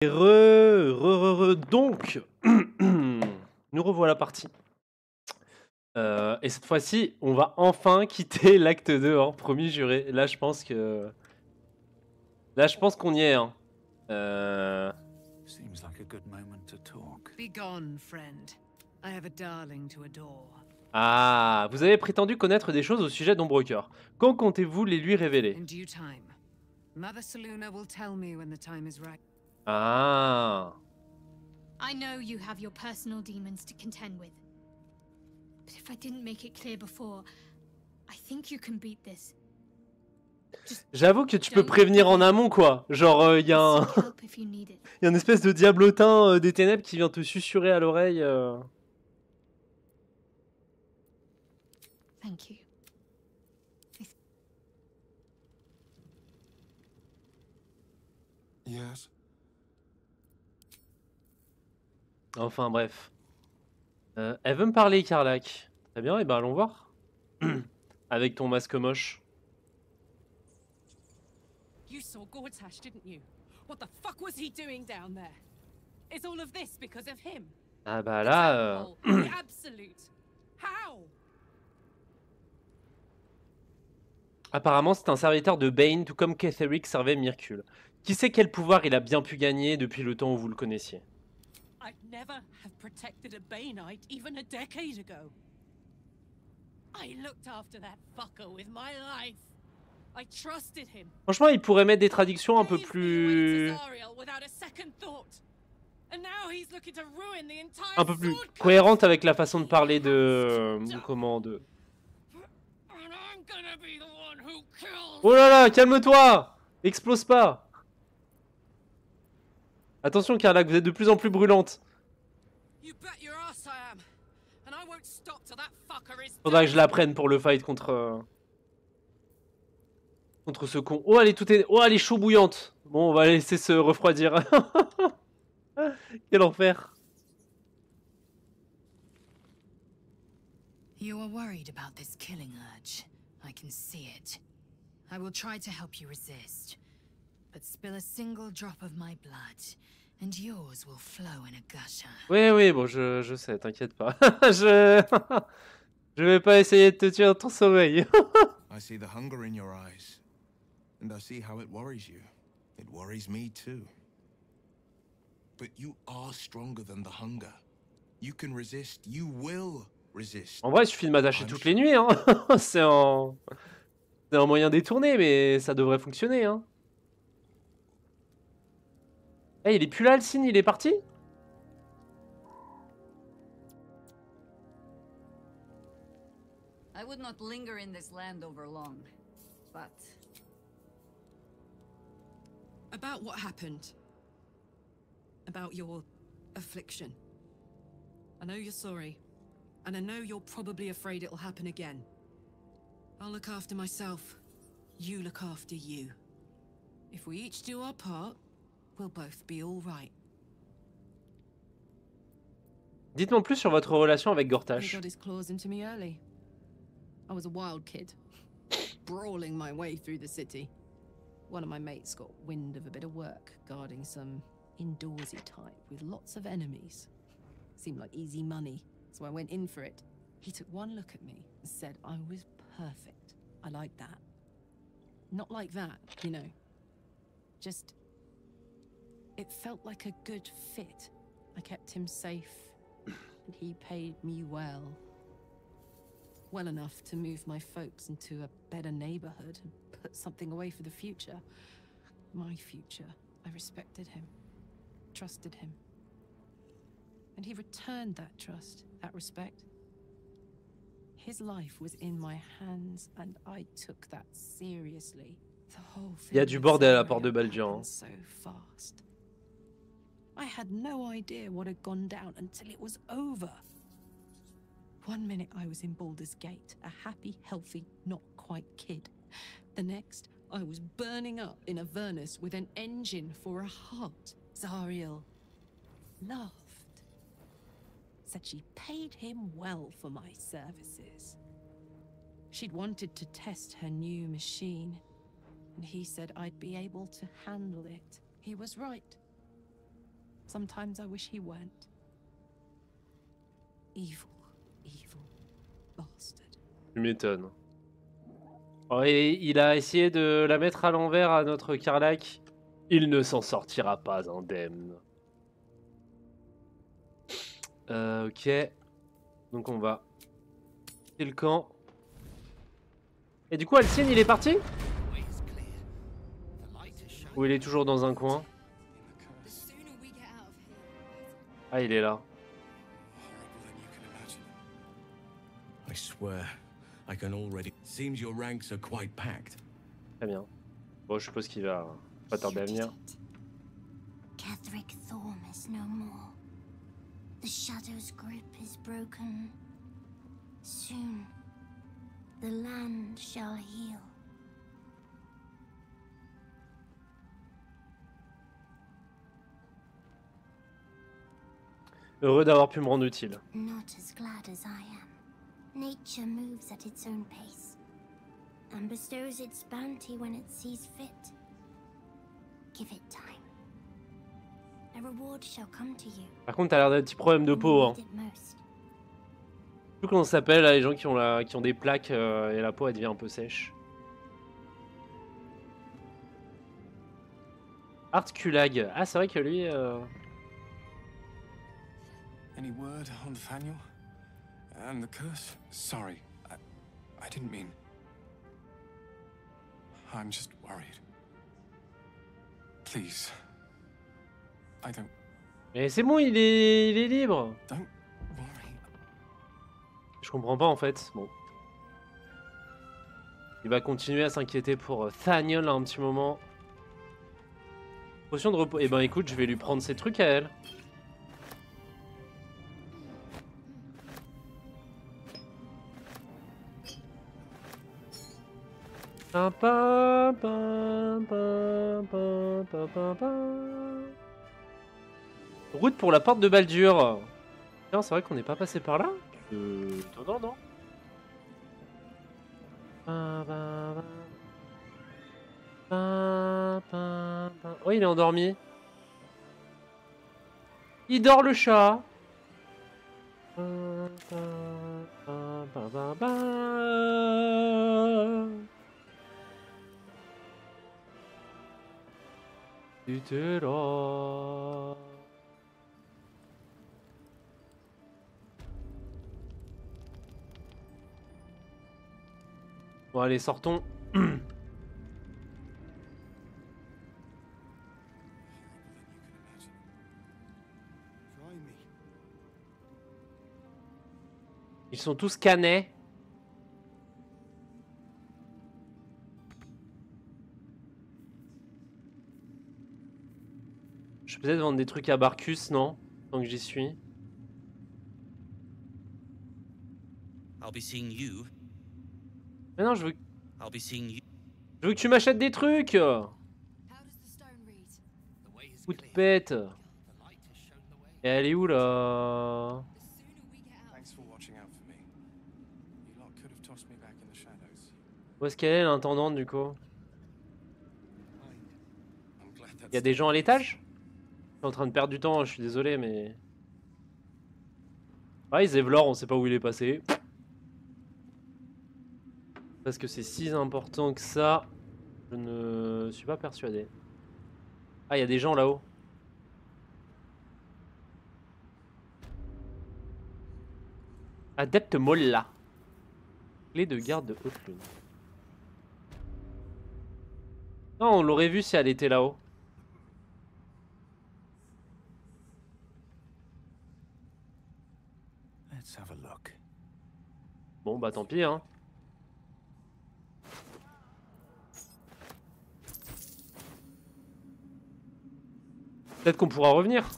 Donc, nous revoilà partis. Et cette fois-ci, on va enfin quitter l'acte 2, hein, promis juré. Là, je pense que... Là, je pense qu'on y est. Hein. Seems like a good moment to talk. Be gone, friend. I have a darling to adore. Ah, vous avez prétendu connaître des choses au sujet d'Ombrecoeur. Quand comptez-vous les lui révéler? In due time. Mother Selûne will tell me when the time is right. Ah. I know you have your personal demons to contend with. But if I didn't make it clear before, I think you can beat this. J'avoue que tu peux prévenir en amont, quoi. Genre, il y a un... y a une espèce de diablotin des ténèbres qui vient te susurrer à l'oreille. Thank you. Yes. Enfin, bref. Elle veut me parler, Karlach. Très bien, et ben allons voir. Avec ton masque moche. You saw Gortash, didn't you? What the fuck was he doing down there? Is all of this because of him? Ah bah là... The absolute. How? Apparemment, c'est un serviteur de Bane, tout comme Ketheric servait Myrkul. Qui sait quel pouvoir il a bien pu gagner depuis le temps où vous le connaissiez? I'd never have protected a Baneite even a decade ago. I looked after that fucker with my life. I trusted him. Franchement, il pourrait mettre des traductions un peu plus... un peu plus cohérentes avec la façon de parler de... comment de... Oh là là, calme-toi! Explose pas! Attention, Karlach, vous êtes de plus en plus brûlante. Faudra que je la prenne pour le fight contre... contre ce con. Oh, elle est toute... oh, elle est chaud bouillante. Bon, on va la laisser se refroidir. Quel enfer. You are worried about this killing urge. I can see it. I will try to help you resist. But spill a single drop of my blood, and yours will flow in a gusher. Oui, oui, bon, je sais, t'inquiète pas. je vais pas essayer de te tuer dans ton sommeil. I see the hunger in your eyes, and I see how it worries you. It worries me too. But you are stronger than the hunger. You can resist. You will resist. En vrai, il suffit de m'attacher toutes les nuits, hein. C'est un moyen détourné, mais ça devrait fonctionner, hein. Hey, il est plus là, le signe, il est parti? I would not linger in this land over long, but... About what happened. About your affliction. I know you're sorry, and I know you're probably afraid it'll happen again. I'll look after myself. You look after you. If we each do our part, we'll both be all right. Dites-moi plus sur votre relation avec Gortash. He got his claws into me early. I was a wild kid, brawling my way through the city. One of my mates got wind of a bit of work guarding some indoorsy type with lots of enemies. Seemed like easy money, so I went in for it. He took one look at me and said I was perfect. I like that. Not like that, you know. Just... it felt like a good fit. I kept him safe, and he paid me well. Well enough to move my folks into a better neighborhood and put something away for the future. My future. I respected him. Trusted him. And he returned that trust, that respect. His life was in my hands, and I took that seriously. The whole thing. Il y a du bordel à la porte de Baldur. So fast. I had no idea what had gone down until it was over. One minute I was in Baldur's Gate, a happy, healthy, not quite kid. The next, I was burning up in Avernus with an engine for a heart. Zariel laughed. Said she paid him well for my services. She'd wanted to test her new machine, and he said I'd be able to handle it. He was right. Sometimes I wish he weren't. Evil, evil bastard. Tu m'étonnes. Oh, et il a essayé de la mettre à l'envers à notre Karlach. Il ne s'en sortira pas indemne. Ok. Donc on va... C'est le camp. Et du coup, Alcien, il est parti? Ou il est toujours dans un coin? Ah, il est là. I swear, I can already. Seems your ranks are quite packed. Très bien. Bon, je suppose qu'il va pas tarder à venir. Catherick Thorm is no more. The Shadow's grip is broken. Soon, the land shall heal. Heureux d'avoir pu me rendre utile. Not as glad as I am. Nature moves at its own pace, and bestows its bounty when it sees fit. Give it time. A reward shall come to you. Par contre, t'as l'air d'un petit problème de peau. Hein. Je sais plus comment ça s'appelle, les gens qui ont des plaques et la peau elle devient un peu sèche. Art Kulag. Ah, c'est vrai que lui... Any word on Nathaniel? And the curse? Sorry, I didn't mean... I'm just worried. Please. I don't... Mais c'est bon, il est libre. Don't worry. Je comprends pas en fait. Bon. Il va continuer à s'inquiéter pour Thaniel un petit moment. Potion de repos. Eh ben écoute, je vais lui prendre ses trucs à elle. Route pour la porte de Baldur. Tiens, c'est vrai qu'on n'est pas passé par là. Non. Oh, il est endormi. Il dort le chat. Tu te rends. Bon allez, sortons. Ils sont tous canets. Je vais peut-être vendre des trucs à Barcus, non? Tant que j'y suis. I'll be seeing you. Mais non, je veux You. Je veux que tu m'achètes des trucs. Coup de pète. Et elle est où là? Où est-ce qu'elle est l'intendante du coup? Il y a des gens à l'étage? Je suis en train de perdre du temps, je suis désolé mais... Ah, Zevlor, on sait pas où il est passé. Parce que c'est si important que ça, je ne suis pas persuadé. Ah, il y a des gens là-haut. Adepte Molla. Clé de garde de Haute-Lune. Non, on l'aurait vu si elle était là-haut. Bon, bah tant pis, hein. Peut-être qu'on pourra revenir.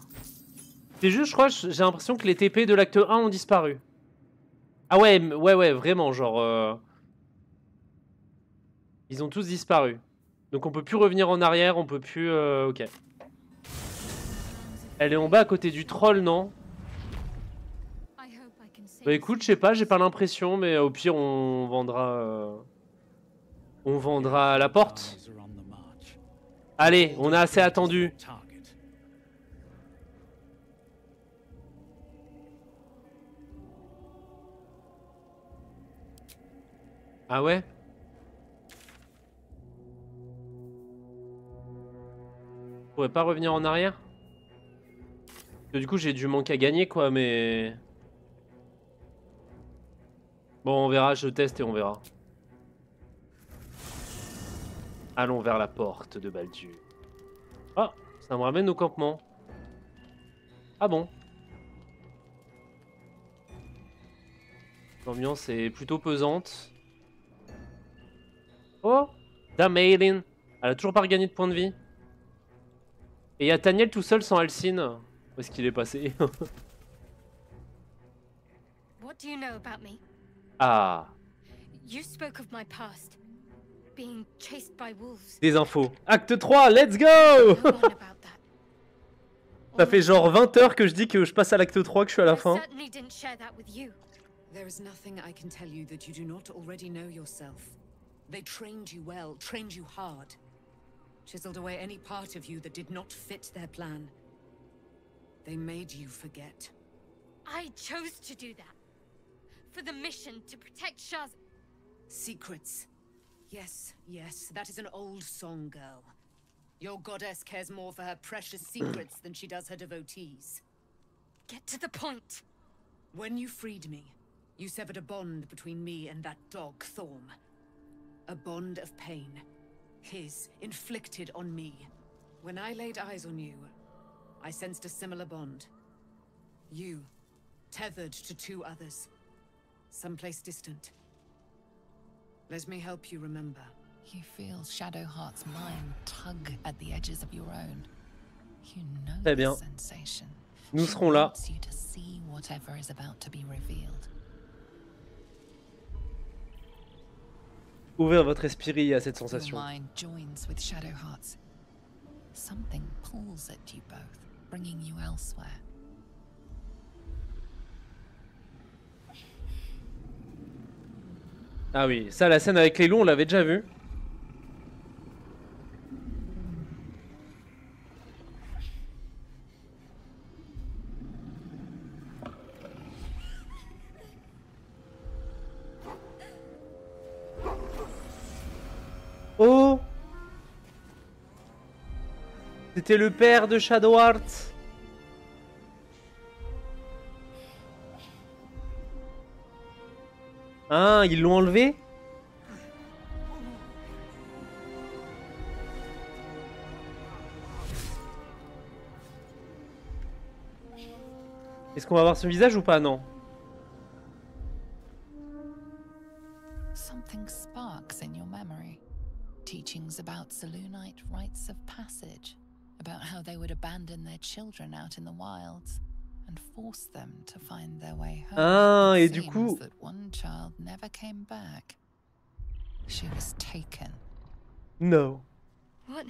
C'est juste, je crois, j'ai l'impression que les TP de l'acte 1 ont disparu. Ah ouais, ouais, vraiment, genre... Ils ont tous disparu. Donc on peut plus revenir en arrière, on peut plus... ok. Elle est en bas à côté du troll, non? Bah écoute, je sais pas, j'ai pas l'impression, mais au pire on vendra... On vendra à la porte. Allez, on a assez attendu. Ah ouais? Je pourrais pas revenir en arrière? Parce que du coup j'ai du manque à gagner quoi, mais... Bon on verra, je teste et on verra. Allons vers la porte de Baldur. Ah, ça me ramène au campement. Ah bon? L'ambiance est plutôt pesante. Oh! Dame Aelin. Elle a toujours pas regagné de points de vie. Et il y a Taniel tout seul sans Alcine. Où est-ce qu'il est passé? What do you know about me? Ah, You spoke of my past, being chased by wolves. des infos. Acte 3, let's go! No one about that. Ça fait genre 20 heures que je dis que je passe à l'acte 3, que je suis à la I fin. certainly didn't share that with you. There is nothing I can tell you that you do not already know yourself. They trained you well, trained you hard. Chiseled away any part of you that did not fit their plan. They made you forget. I chose to do that. For the mission to protect Shaz. Secrets. Yes, yes, that is an old song, girl. Your goddess cares more for her precious secrets than she does her devotees. Get to the point. When you freed me, you severed a bond between me and that dog, Thorm. A bond of pain. His, inflicted on me. When I laid eyes on you, I sensed a similar bond. You, tethered to two others. Someplace distant. Let me help you remember. You feel Shadowheart's mind tug at the edges of your own. You know Très bien. the sensation. Nous She serons là. wants you to see whatever is about to be revealed. Ouvrez votre esprit à cette Your sensation. mind joins with Shadowheart's. Something pulls at you both, bringing you elsewhere. Ah oui, ça, la scène avec les loups, on l'avait déjà vu. Oh! C'était le père de Shadowheart. Ah, ils l'ont enlevé? Est-ce qu'on va voir son visage ou pas? Non. Something sparks in your memory. Teachings about Selûnite rites of passage, about how they would abandon their children out in the wilds and force them to find their way home. Ah, et It du seems coup... that one child never came back. She was taken. No. What?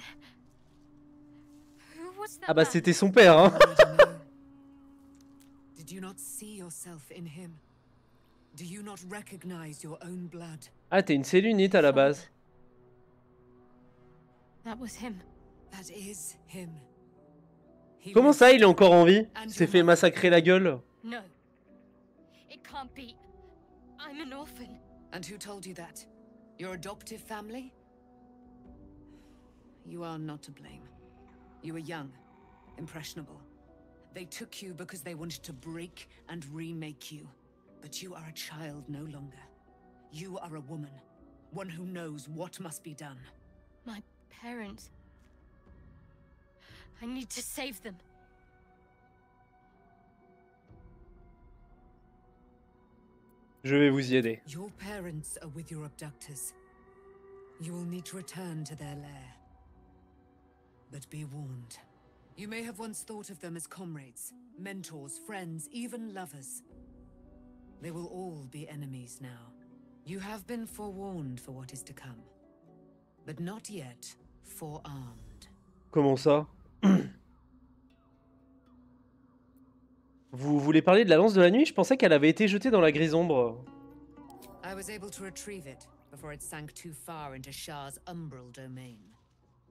Who was that? Ah bah man? c'était son père, hein. Did you not see yourself in him? Do you not recognize your own blood? Ah, t'es une Sélunite à la base. That was him. That is him. He Comment lives- ça, il est encore en vie? And Il s'est your fait mother- massacrer la gueule. No. It can't be. I'm an orphan. And who told you that? Your adoptive family? You are not to blame. You were young, impressionable. They took you because they wanted to break and remake you. But you are a child no longer. You are a woman, one who knows what must be done. My parents. I need to save them. Je vais vous y aider. Your parents are with your abductors. You will need to return to their lair. But be warned. You may have once thought of them as comrades, mentors, friends, even lovers. They will all be enemies now. You have been forewarned for what is to come. But not yet forearmed. Comment ça? Vous voulez parler de la lance de la nuit? Je pensais qu'elle avait été jetée dans la grisombre. I was able to retrieve it before it sank too far into Shah's umbral domain.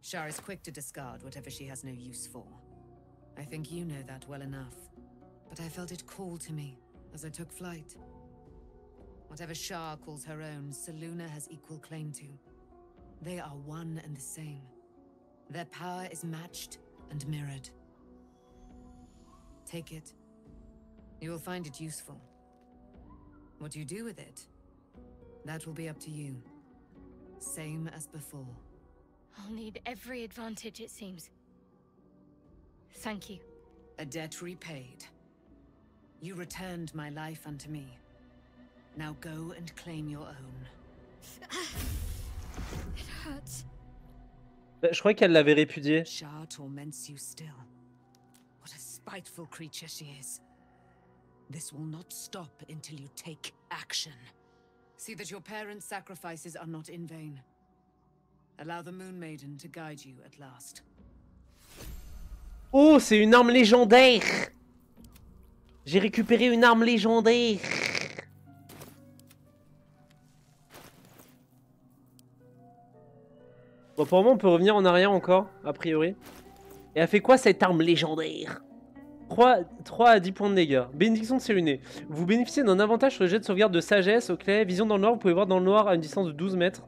Shah is quick to discard whatever she has no use for. I think you know that well enough. But I felt it call to me as I took flight. Whatever Shah calls her own, Selûne has equal claim to. They are one and the same. Their power is matched and mirrored. Take it. You will find it useful. What you do with it, that will be up to you. Same as before. I'll need every advantage, it seems. Thank you. A debt repaid. You returned my life unto me. Now go and claim your own. It hurts. Je croyais qu'elle l'avait répudié. Shah torments you still. What a spiteful creature she is. This will not stop until you take action. See that your parents' sacrifices are not in vain. Allow the Moon Maiden to guide you at last. Oh, c'est une arme légendaire. J'ai récupéré une arme légendaire. Bon, pour moi, on peut revenir en arrière encore, a priori. Et elle fait quoi cette arme légendaire? 3 à 10 points de dégâts. Bénédiction de Selûne. Vous bénéficiez d'un avantage sur le jet de sauvegarde de sagesse au clé. Vision dans le noir, vous pouvez voir dans le noir à une distance de 12 mètres.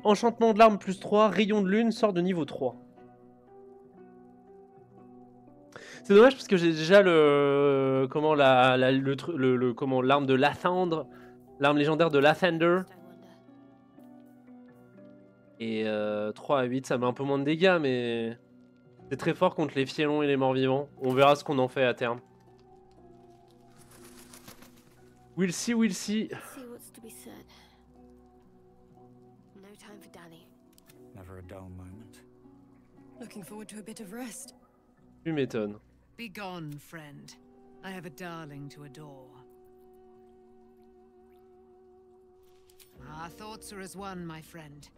Enchantement de l'arme plus 3, rayon de lune, sort de niveau 3. C'est dommage parce que j'ai déjà le... Comment l'arme de Lathander. L'arme légendaire de Lathander. Et 3 à 8, ça met un peu moins de dégâts, mais... C'est très fort contre les fielons et les morts-vivants. On verra ce qu'on en fait à terme. We'll see, we'll see. Never a dull moment. Looking forward to a bit of rest. Tu m'étonnes. Be gone, friend. I have a darling to adore. Our thoughts are as one, my friend.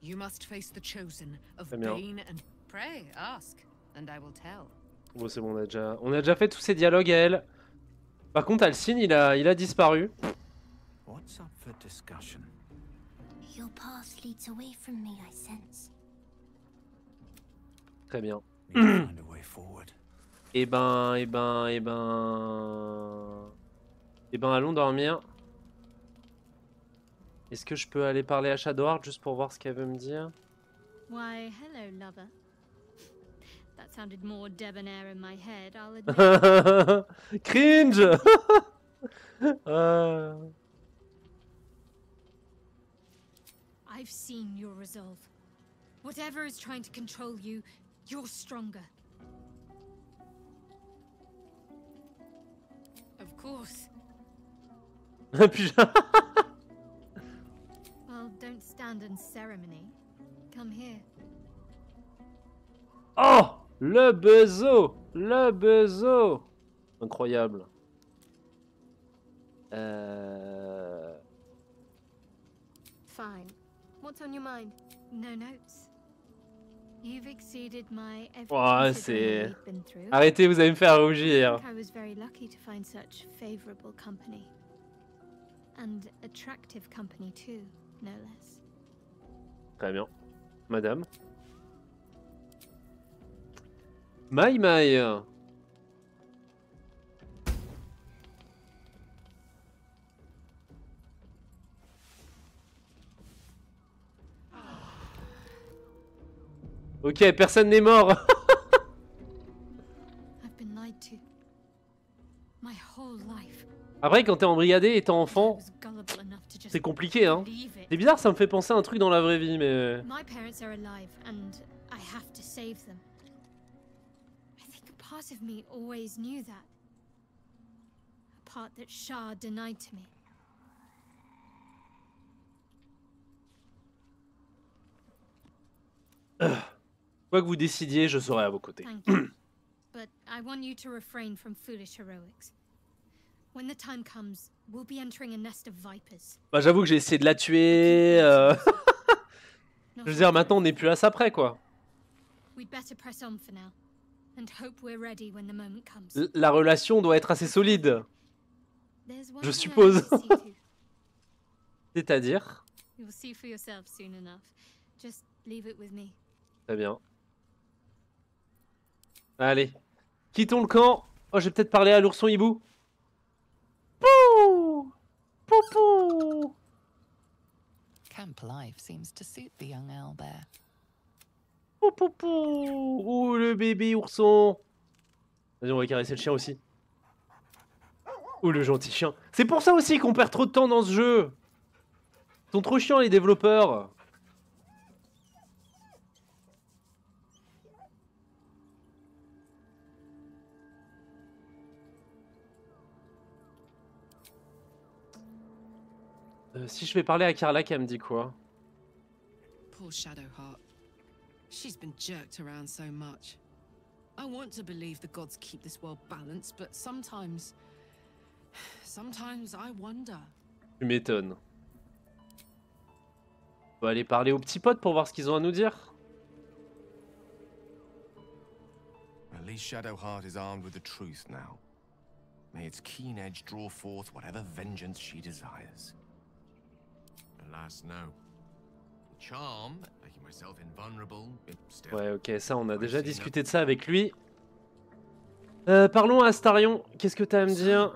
You must face the chosen of Bane and... Pray, ask, and I will tell. Bon, c'est bon, on a déjà fait tous ces dialogues à elle. Par contre, Alcine, il a disparu. What's up for discussion? Your path leads away from me, I sense. Très bien. Find a way forward. Eh ben, allons dormir. Est-ce que je peux aller parler à Shadowheart juste pour voir ce qu'elle veut me dire? Why, hello, lover. That sounded more debonair in my head, I'll admit. Cringe. I've seen your resolve. Whatever is trying to control you, you're stronger. Of course. Well, don't stand in ceremony. Come here. Oh, le bezo, le bezo. Incroyable. Fine. What's on your mind? No notes. You've exceeded my every c'est... we've been through. Arrêtez, vous allez me faire rougir. I was very lucky to find such favorable company. And attractive company too, no less. Très bien. Madame. Maï. Ok, personne n'est mort. I've been lied to. My whole life. Après, quand t'es embrigadé étant enfant, c'est compliqué, hein. C'est bizarre, ça me fait penser à un truc dans la vraie vie, mais... My parents are alive, and I have to save them. I think a part of me always knew that. A part that Shah denied to me. Quoi que vous décidiez, je serai à vos côtés. Thank you. But I want you to refrain from foolish heroics. When the time comes, we'll be entering a nest of vipers. Bah, j'avoue que j'ai essayé de la tuer. Je veux dire, maintenant on n'est plus à ça près, quoi. We'd better press on for now, and hope we're ready when the moment comes. La relation doit être assez solide. There's one Je thing I suppose. need to see to. C'est-à-dire? You'll see for yourself soon enough. Just leave it with me. Très bien. Allez. Quittons le camp. Oh, j'ai peut-être parlé à l'ourson hibou. Pouh! simple life seems to suit the young owlbear. Oh, poupou. Oh, le bébé ourson. Vas-y, on va caresser le chien aussi. Oh, le gentil chien. C'est pour ça aussi qu'on perd trop de temps dans ce jeu. Ils sont trop chiants, les développeurs. Si je vais parler à Carla, qu'elle me dit quoi? Poor Shadowheart. She's been jerked around so much. I want to believe the gods keep this world balanced, but sometimes I wonder. Tu m'étonnes. On va aller parler aux petits potes pour voir ce qu'ils ont à nous dire. At least Shadowheart is armed with the truth now. May its keen edge draw forth whatever vengeance she desires. Alas, no. The charm, making myself invulnerable, it still... Ouais, ok, ça, on a déjà discuté de ça avec lui. Parlons à Astarion. Qu'est-ce que t'as à me dire?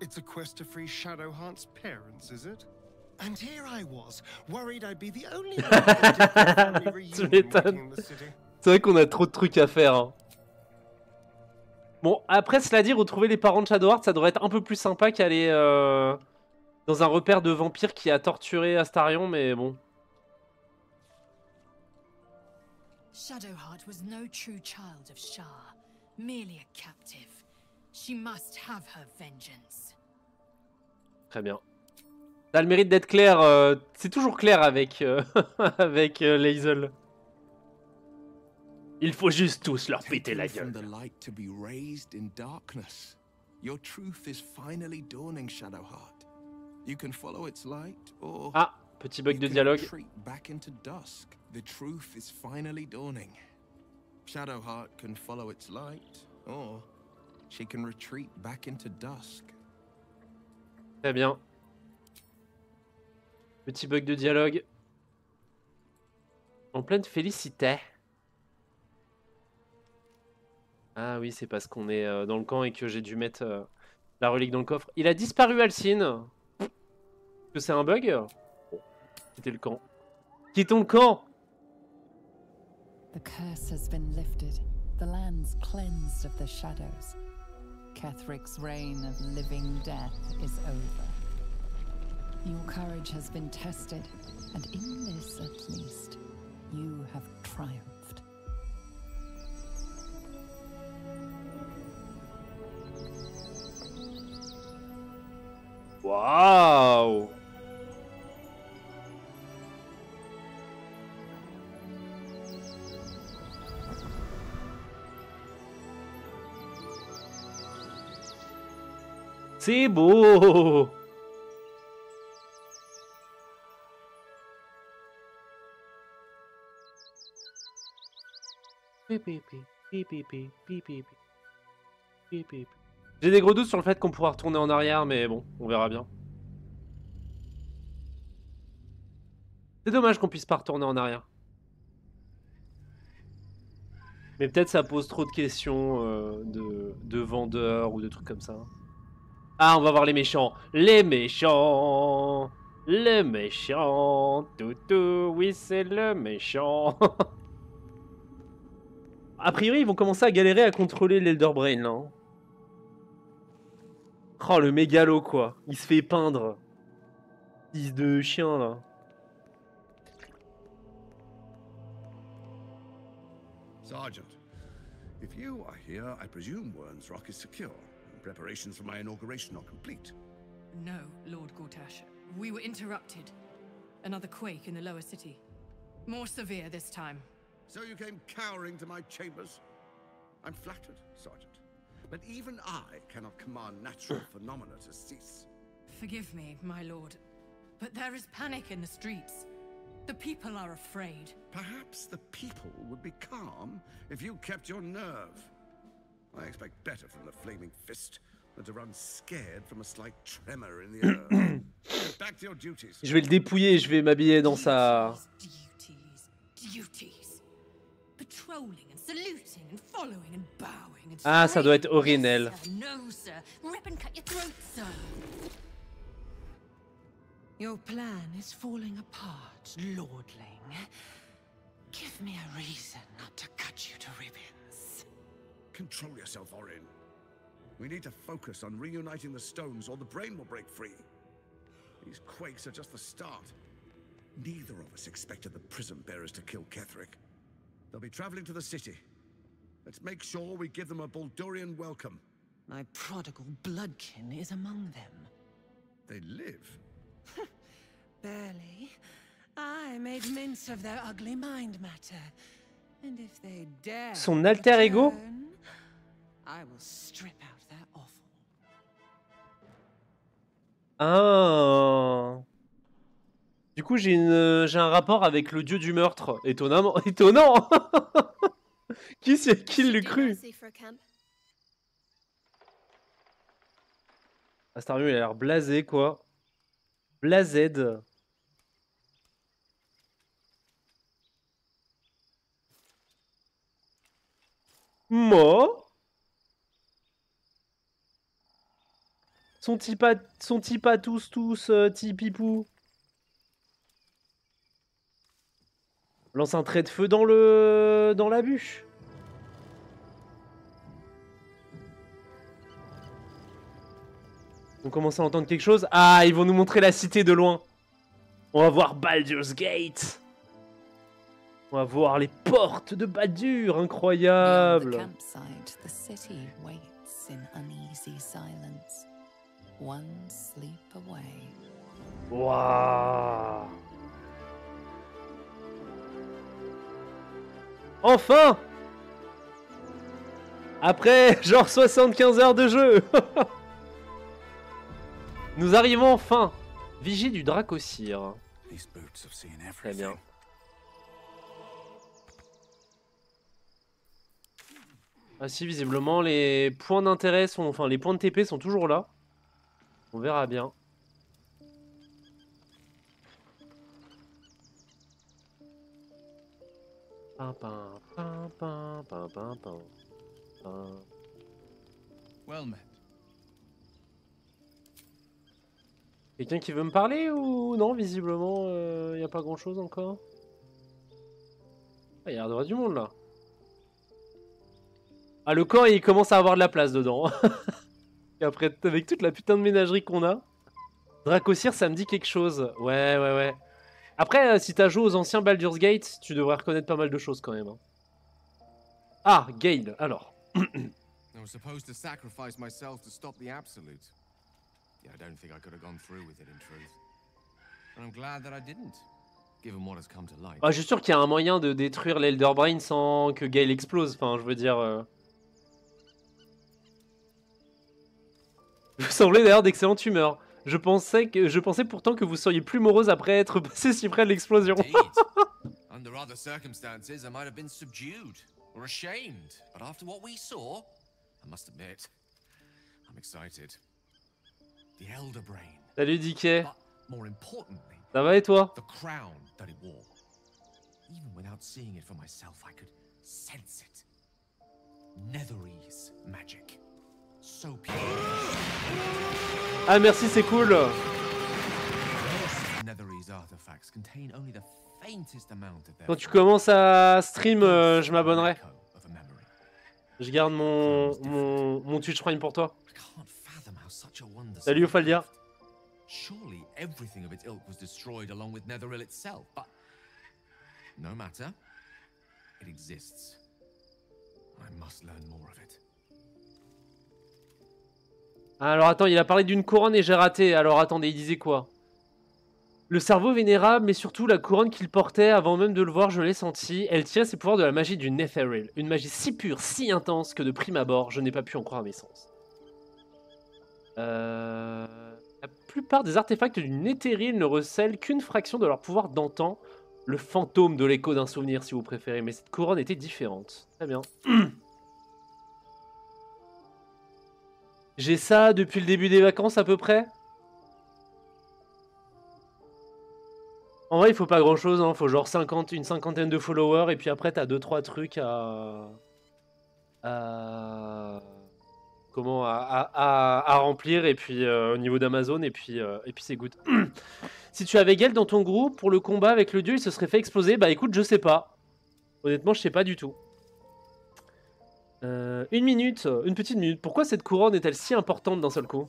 It's a quest to free Shadowheart's parents, is it? And here I was, worried I'd be the only one. Tu m'étonnes. C'est vrai qu'on a trop de trucs à faire. Hein. Bon, après, cela dit, retrouver les parents de Shadowheart, ça devrait être un peu plus sympa qu'aller dans un repère de vampire qui a torturé Astarion, mais bon. Shadowheart was no true child of Shar, merely a captive. She must have her vengeance. Très bien. Ça a le mérite d'être clair. C'est toujours clair avec avec Lae'zel. Il faut juste tous leur péter la gueule. Your truth is finally dawning, Shadowheart. You can follow its light, or ah, petit bug de dialogue. Retreat back into dusk. The truth is finally dawning. Shadowheart can follow its light, or she can retreat back into dusk. Très bien. Petit bug de dialogue. En pleine félicité. Ah oui, c'est parce qu'on est dans le camp et que j'ai dû mettre la relique dans le coffre. Il a disparu, Alcine. Que c'est un bug? Bon, c'était le camp. Quittons le camp. The curse has been lifted. The land's cleansed of the shadows. Kethric's reign of living death is over. Your courage has been tested, and in this at least, you have triumphed. Waouh! C'est beau! J'ai des gros doutes sur le fait qu'on pourra retourner en arrière, mais bon, on verra bien. C'est dommage qu'on puisse pas retourner en arrière. Mais peut-être ça pose trop de questions de vendeurs ou de trucs comme ça. Ah, on va voir les méchants. Les méchants. Le méchant. Toutou, oui, c'est le méchant. A priori, ils vont commencer à galérer à contrôler l'Elder Brain, là. Hein. Oh, le mégalo, quoi. Il se fait peindre. Fils de chien, là. Sergeant, if you are here, I presume Wern's Rock is secure. Preparations for my inauguration are complete. No, Lord Gortash. We were interrupted. Another quake in the lower city. More severe this time. So you came cowering to my chambers? I'm flattered, Sergeant. But even I cannot command natural phenomena to cease. Forgive me, my lord. But there is panic in the streets. The people are afraid. Perhaps the people would be calm if you kept your nerve. I expect better from the Flaming Fist than to run scared from a slight tremor in the earth. Get back to your duties. Je vais le dépouiller, je vais m'habiller dans sa... Duties. Patrolling and saluting and following and bowing and Ah, ça doit être Orinel. No, sir. Rip and cut your throat, sir. Your plan is falling apart, lordling. Give me a reason not to cut you to ribbons. Control yourself, Orin. We need to focus on reuniting the stones or the brain will break free. These quakes are just the start. Neither of us expected the prison bearers to kill Ketheric. They'll be traveling to the city. Let's make sure we give them a Baldurian welcome. My prodigal bloodkin is among them. They live. Barely. I made mince of their ugly mind matter. And if they dare Son alter ego? return, I will strip out their offal. Ah. Du coup, j'ai un rapport avec le dieu du meurtre. Étonnamment. Étonnant. Qui l'eût cru? Ah, Starmie, il a l'air blasé, quoi. Blasé. Moi? Sont-ils pas tous, tipipou? Lance un trait de feu dans la bûche. On commence à entendre quelque chose. Ah, ils vont nous montrer la cité de loin. On va voir Baldur's Gate. On va voir les portes de Baldur, incroyable. Beyond the campsite, the city waits in uneasy silence. One sleep away. Waouh. Enfin! Après, genre 75 heures de jeu. Nous arrivons enfin. Vigie du Dracosir. Très bien. Ah si, visiblement, les points d'intérêt sont... Enfin, les points de TP sont toujours là. On verra bien. Well met. Quelqu'un qui veut me parler ou non? Visiblement, il n'y a pas grand chose encore. Ah, il y a l'air d'avoir du monde là. Ah, le camp il commence à avoir de la place dedans. Et après, avec toute la putain de ménagerie qu'on a, Dracosir ça me dit quelque chose. Ouais. Après, si t'as joué aux anciens Baldur's Gate, tu devrais reconnaître pas mal de choses quand même. Hein. Ah, Gale, alors. I was supposed to sacrifice myself to stop the Absolute. Yeah, I don't think I could have gone through with it in truth. And I'm glad that I didn't, given what has come to light. Ah, je suis sûr qu'il y a un moyen de détruire l'Elder Brain sans que Gale explose. Enfin, je veux dire... Vous semblez d'ailleurs d'excellente humeur. Je pensais pourtant que vous seriez plus morose après être passé si près de l'explosion. Under other circumstances, I might have been subdued or ashamed, but after what we saw, I must admit, I'm excited. The Elder Brain. Salut DK. But more importantly, ça va et toi? The crown that it wore. Even without seeing it for myself, I could sense it. Netherese magic. So pure. Ah merci, c'est cool. Netherese artifacts contain only the faintest amount of their... Quand tu commences à stream, je m'abonnerai. Je garde mon Twitch Prime pour toi. Salut Ophaldia. Surely everything of its ilk was destroyed along with Netheril itself, but no matter. It exists. I must learn more of it. Alors attends, il a parlé d'une couronne et j'ai raté. Alors attendez, il disait quoi? Le cerveau vénérable, mais surtout la couronne qu'il portait, avant même de le voir, je l'ai senti. Elle tirait ses pouvoirs de la magie du Netheril. Une magie si pure, si intense que de prime abord, je n'ai pas pu en croire mes sens. La plupart des artefacts du Netheril ne recèlent qu'une fraction de leur pouvoir d'antan. Le fantôme de l'écho d'un souvenir, si vous préférez. Mais cette couronne était différente. Très bien. J'ai ça depuis le début des vacances à peu près. En vrai, il faut pas grand chose, hein. Faut genre une cinquantaine de followers et puis après t'as 2-3 trucs à comment à remplir, et puis au niveau d'Amazon, et puis c'est good. Si tu avais Gale dans ton groupe pour le combat avec le dieu, il se serait fait exploser. Bah écoute, je sais pas. Honnêtement, je sais pas du tout. Une petite minute. Pourquoi cette couronne est-elle si importante d'un seul coup?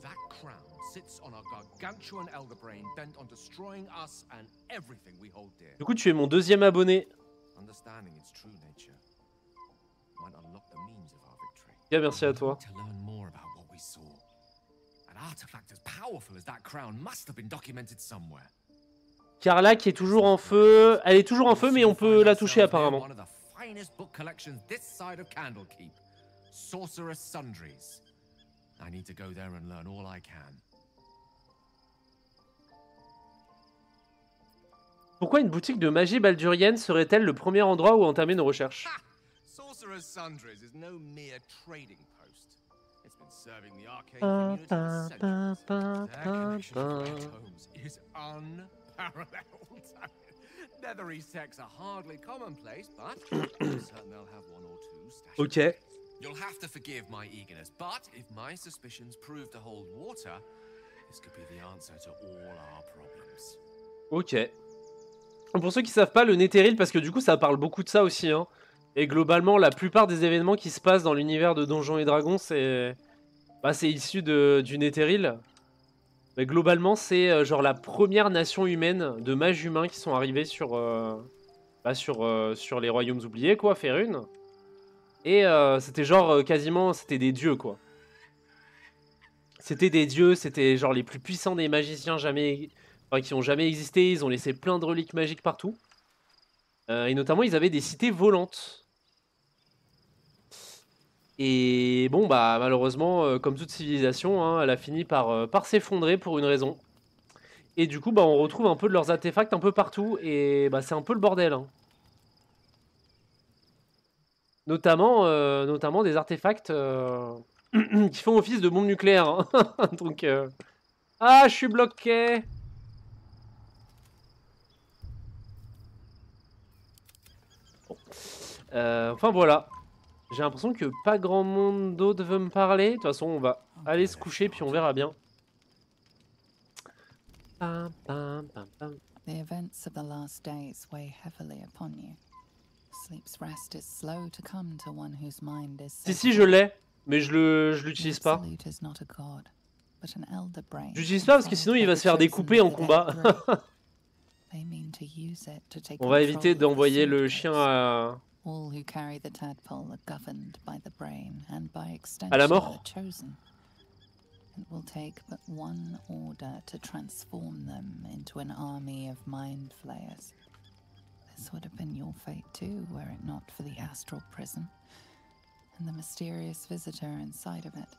Du coup, tu es mon deuxième abonné. Bien, merci à toi. Carla qui est toujours en feu. Elle est toujours en feu, mais on peut la toucher apparemment. Pourquoi une boutique de magie baldurienne serait-elle le premier endroit où entamer nos recherches? Sorcerer's Sundries is no mere trading post. It's been serving the arcane community for centuries. Their connection to Red Homes is unparalleled. Nethery sects are hardly commonplace, but I'm certain they'll have one or two stashed. Ok. You'll have to forgive my eagerness, but if my suspicions prove to hold water, this could be the answer to all our problems. Ok. Pour ceux qui savent pas, le Netheril, parce que du coup ça parle beaucoup de ça aussi, hein. Et globalement, la plupart des événements qui se passent dans l'univers de Donjons et Dragons, c'est issu du Netheril. Mais globalement, c'est genre la première nation humaine de mages humains qui sont arrivés sur les royaumes oubliés, quoi, Faerûn. Et c'était genre quasiment, c'était des dieux, quoi. C'était des dieux, c'était genre les plus puissants des magiciens qui ont jamais existé. Ils ont laissé plein de reliques magiques partout. Et notamment, ils avaient des cités volantes. Et bon, bah malheureusement, comme toute civilisation, hein, elle a fini par s'effondrer pour une raison. Et du coup, bah, on retrouve un peu de leurs artefacts un peu partout. Et bah, c'est un peu le bordel. Hein. Notamment des artefacts qui font office de bombes nucléaires. Hein. Donc, ah, je suis bloqué. Bon. Enfin voilà. J'ai l'impression que pas grand monde d'autre veut me parler. De toute façon, on va aller se coucher puis on verra bien. The events of the last days weigh heavily upon you. Sleep's rest is slow to come to one whose mind is. Si, je l'ai, mais je l'utilise pas. J'utilise pas parce que sinon il va se faire découper en combat. On va éviter d'envoyer le chien à la mort. It will take but one order to transform them into an army of mind flayers. This would have been your fate too, were it not for the astral prison and the mysterious visitor inside of it.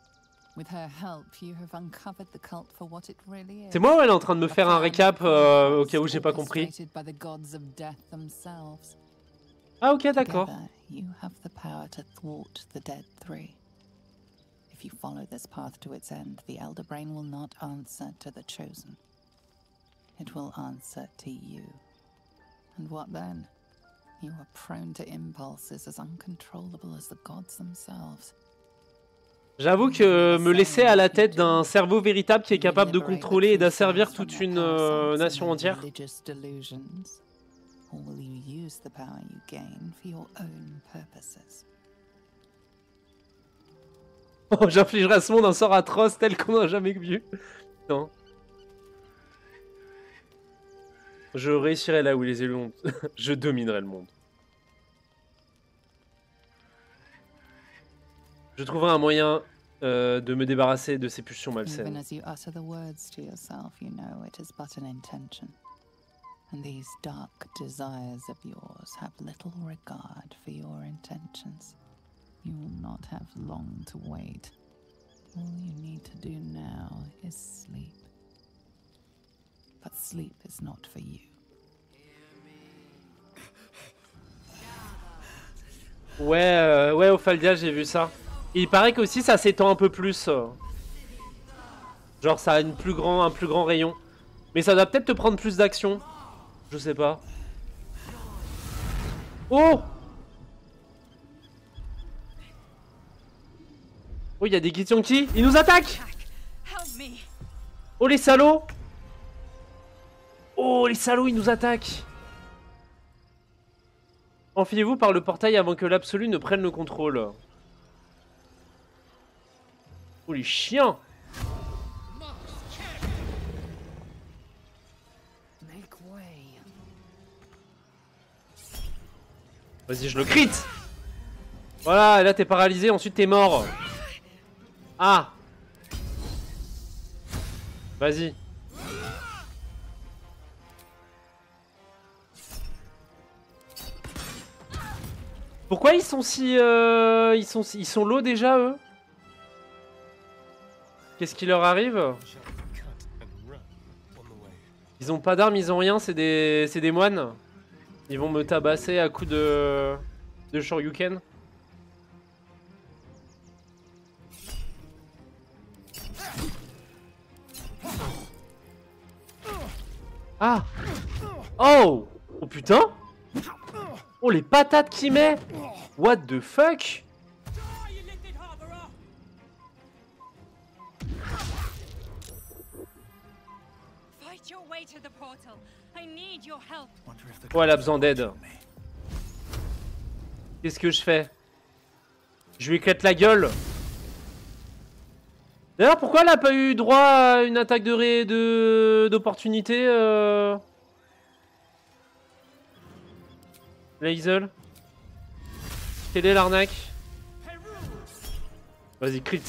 With her help, you have uncovered the cult for what it really is. C'est moi ou elle est en train de me faire un récap au cas où j'ai pas compris? Ah ok, d'accord. You have the power to thwart the Dead Three. If you follow this path to its end, the Elder Brain will not answer to the Chosen. It will answer to you. And what then? You are prone to impulses as uncontrollable as the gods themselves. J'avoue que me laisser à la tête d'un cerveau véritable qui est capable de contrôler et d'asservir toute une nation entière. Or will you use the power you gain for your own purposes? Oh, j'infligerai à ce monde un sort atroce tel qu'on n'a jamais vu. Non. Je réussirai là où les élus ont... Je dominerai le monde. Je trouverai un moyen de me débarrasser de ces pulsions malsaines. Even as you utter the words to yourself, you know it is but an intention. And these dark desires of yours have little regard for your intentions. You will not have long to wait. All you need to do now is sleep. But sleep is not for you. Ouais, Ophaldia, j'ai vu ça. Et il paraît qu'aussi ça s'étend un peu plus. Genre ça a un plus grand rayon. Mais ça doit peut-être te prendre plus d'action. Je sais pas. Oh! Oh, il y a des Githyanki. Ils nous attaquent. Oh, les salauds. Oh, les salauds, ils nous attaquent. Enfilez-vous par le portail avant que l'absolu ne prenne le contrôle. Oh, les chiens. Vas-y, je le crit. Voilà, là t'es paralysé, ensuite t'es mort. Ah. Vas-y. Pourquoi ils sont si... ils sont low déjà, eux? Qu'est-ce qui leur arrive? Ils ont pas d'armes, ils ont rien, c'est des moines. Ils vont me tabasser à coups de shoryuken. Ah. Oh. Oh putain. Oh les patates qu'il met. What the fuck. Oh, elle a besoin d'aide. Qu'est-ce que je fais? Je lui éclate la gueule. D'ailleurs, pourquoi elle a pas eu droit à une attaque d'opportunité Lae'zel? Quelle est l'arnaque? Vas-y, crit.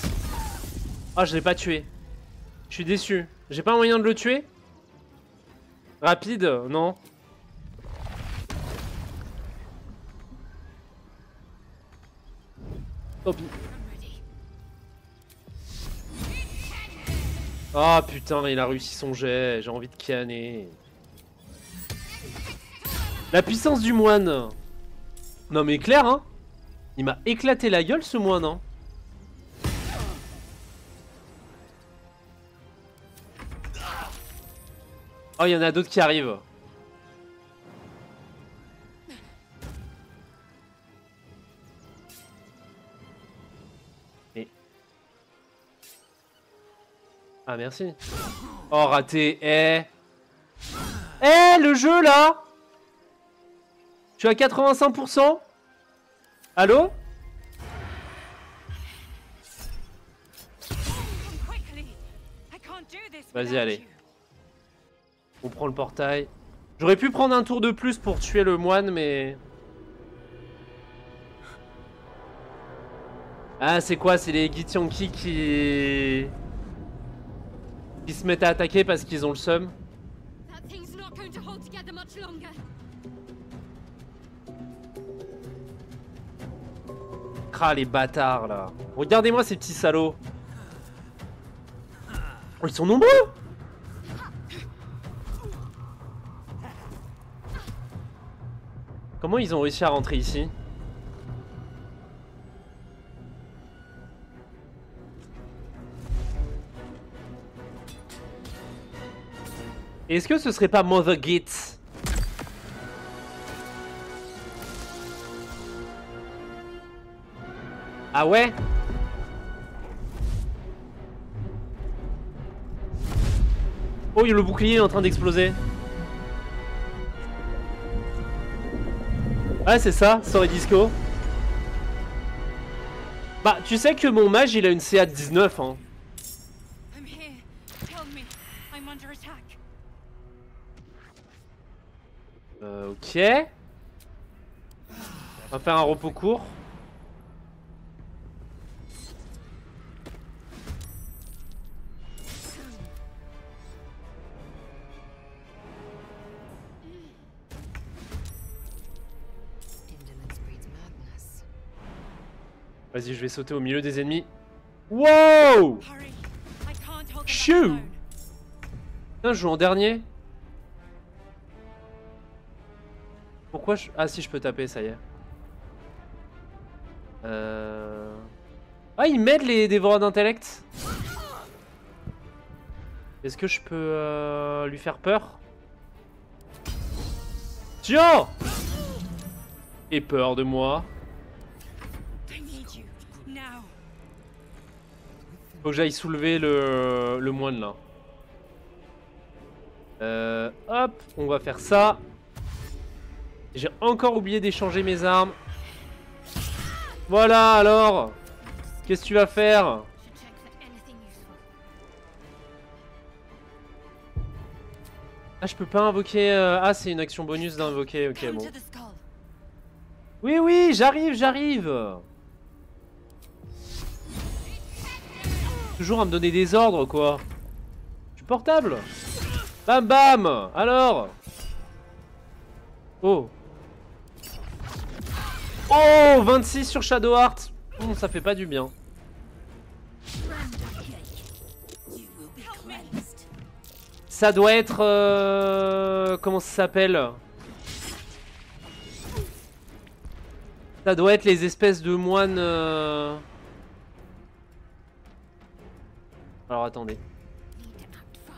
Ah, je l'ai pas tué. Je suis déçu. J'ai pas un moyen de le tuer? Rapide? Non. Oh, oh putain, il a réussi son jet. J'ai envie de canner. La puissance du moine. Non mais clair, hein. Il m'a éclaté la gueule ce moine, hein. Oh, il y en a d'autres qui arrivent. Et... Ah, merci. Oh, raté. Eh, le jeu, là. Je suis à 85%. Allô? Vas-y, allez. On prend le portail. J'aurais pu prendre un tour de plus pour tuer le moine, mais... Ah, c'est quoi? C'est les Githyanki qui se mettent à attaquer parce qu'ils ont le seum. Ah, les bâtards, là. Regardez-moi ces petits salauds. Oh, ils sont nombreux. Comment ils ont réussi à rentrer ici? Est-ce que ce serait pas Mother Git? Ah ouais? Oh, le bouclier est en train d'exploser. Ouais, c'est ça, Story Disco. Bah, tu sais que mon mage, il a une CA de 19, hein. Ok. On va faire un repos court. Vas-y, je vais sauter au milieu des ennemis. Wow! Chou! Putain, je joue en dernier. Pourquoi je... Ah si, je peux taper, ça y est. Ah, il m'aide les dévoreurs d'intellect. Est-ce que je peux lui faire peur? Tiens! Et peur de moi. Faut que j'aille soulever le moine là. Hop, on va faire ça. J'ai encore oublié d'échanger mes armes. Voilà alors. Qu'est-ce que tu vas faire? Ah, je peux pas invoquer... Ah, c'est une action bonus d'invoquer. Ok, bon. Oui, oui, j'arrive. Toujours à me donner des ordres, quoi. Je suis portable. Bam, bam. Alors. Oh. Oh, 26 sur Shadowheart. Ça fait pas du bien. Ça doit être... comment ça s'appelle? Ça doit être les espèces de moines... Alors attendez.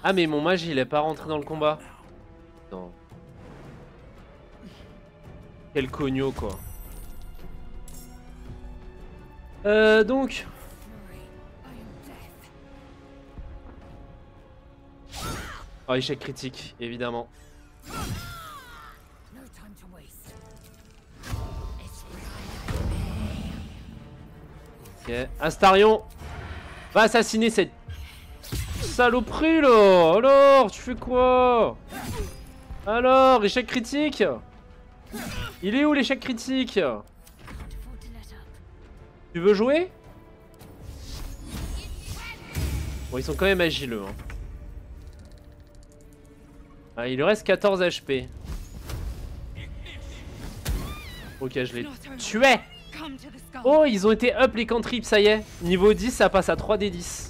Ah mais mon mage il est pas rentré dans le combat. Non. Quel cogno quoi. Donc... Oh, échec critique, évidemment. Ok, Astarion va assassiner cette saloperie là. Alors, tu fais quoi? Alors, échec critique. Il est où l'échec critique? Tu veux jouer? Bon, ils sont quand même agileux. Hein. Ah, il lui reste 14 HP. Ok, je l'ai tué. Oh, ils ont été up les cantrips, ça y est. Niveau 10, ça passe à 3d10.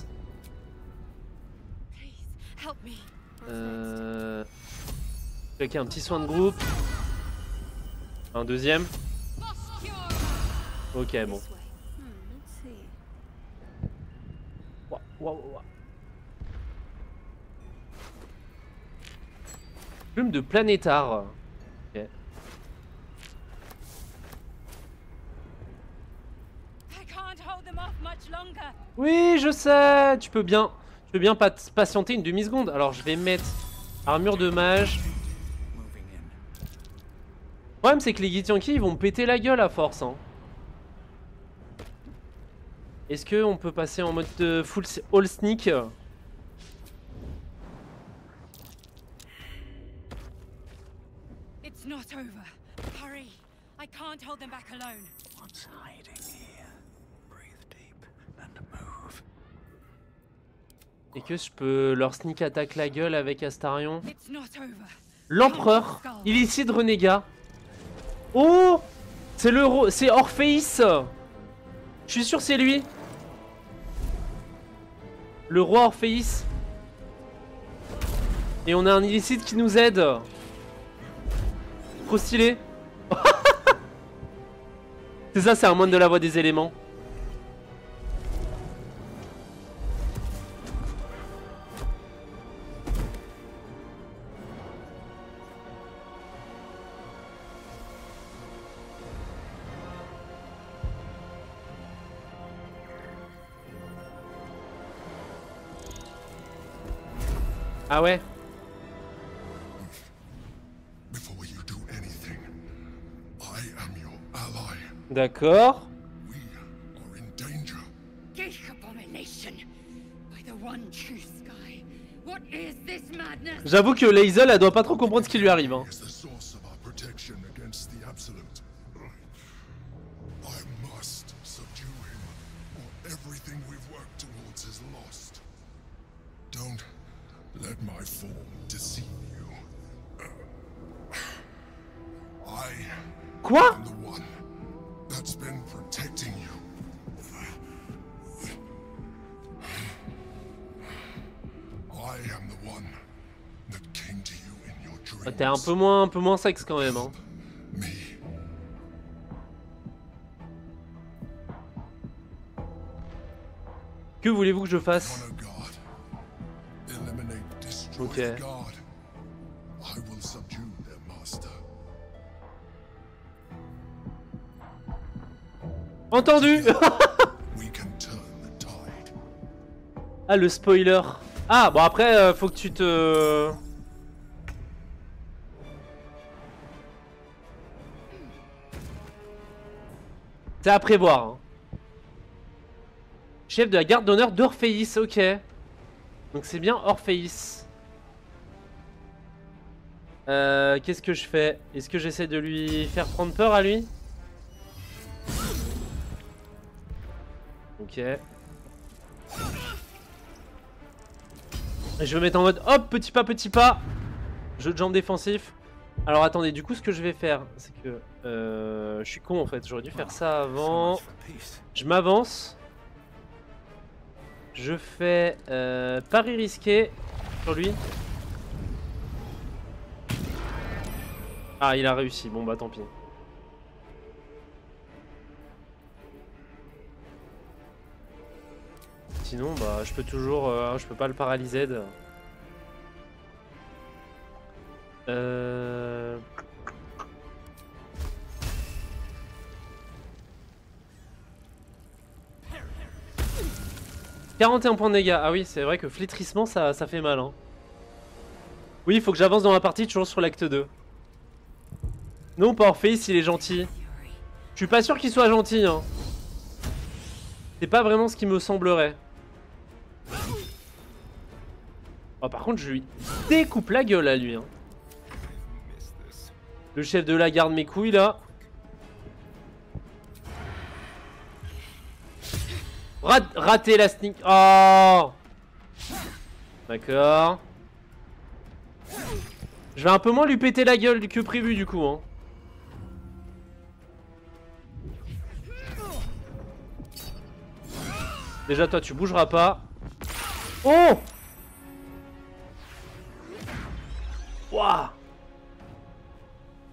Ok, un petit soin de groupe. Un deuxième. Ok, bon. Plume de planétar. Ok. Oui, je sais. Tu peux bien patienter une demi-seconde. Alors, je vais mettre armure de mage. Le problème, c'est que les Githyanki, ils vont me péter la gueule à force. Hein. Est-ce qu'on peut passer en mode full all sneak? It's not over. Hurry. I can't hold them back alone. What's hiding here? Breathe deep and move. Et que je peux leur sneak attaque la gueule avec Astarion? It's not over. L'empereur, illicide renégat. Oh, c'est Orpheus. Je suis sûr c'est lui. Le roi Orpheus. Et on a un illicide qui nous aide. Trop stylé. C'est ça, c'est un moine de la voie des éléments. Ah ouais. D'accord. J'avoue que Lae'zel, elle doit pas trop comprendre ce qui lui arrive. Hein. Quoi? T'es un peu moins sexe quand même. Hein. Que voulez-vous que je fasse? Ok. Entendu. Ah, le spoiler. Ah, bon après, faut que tu te... C'est à prévoir. Hein. Chef de la garde d'honneur d'Orpheus, ok. Donc c'est bien Orpheus. Qu'est-ce que je fais? Est-ce que j'essaie de lui faire prendre peur à lui? Ok. Je vais mettre en mode hop, petit pas, jeu de jambes défensif. Alors attendez, du coup ce que je vais faire, c'est que je suis con en fait, j'aurais dû faire ça avant. Je m'avance. Je fais pari risqué sur lui. Ah, il a réussi, bon bah tant pis. Sinon, bah je peux toujours, je peux pas le paralyser. Euh... 41 points de dégâts. Ah oui, c'est vrai que flétrissement, ça fait mal. Hein. Oui, il faut que j'avance dans la partie, toujours sur l'acte 2. Non, pas Orpheus, il est gentil. Je suis pas sûr qu'il soit gentil. Hein. C'est pas vraiment ce qui me semblerait. Oh, par contre, je lui découpe la gueule à lui. Hein. Le chef de la garde mes couilles là. Raté la sneak. Oh. D'accord. Je vais un peu moins lui péter la gueule que prévu du coup. Hein. Déjà toi tu bougeras pas. Oh. Waouh.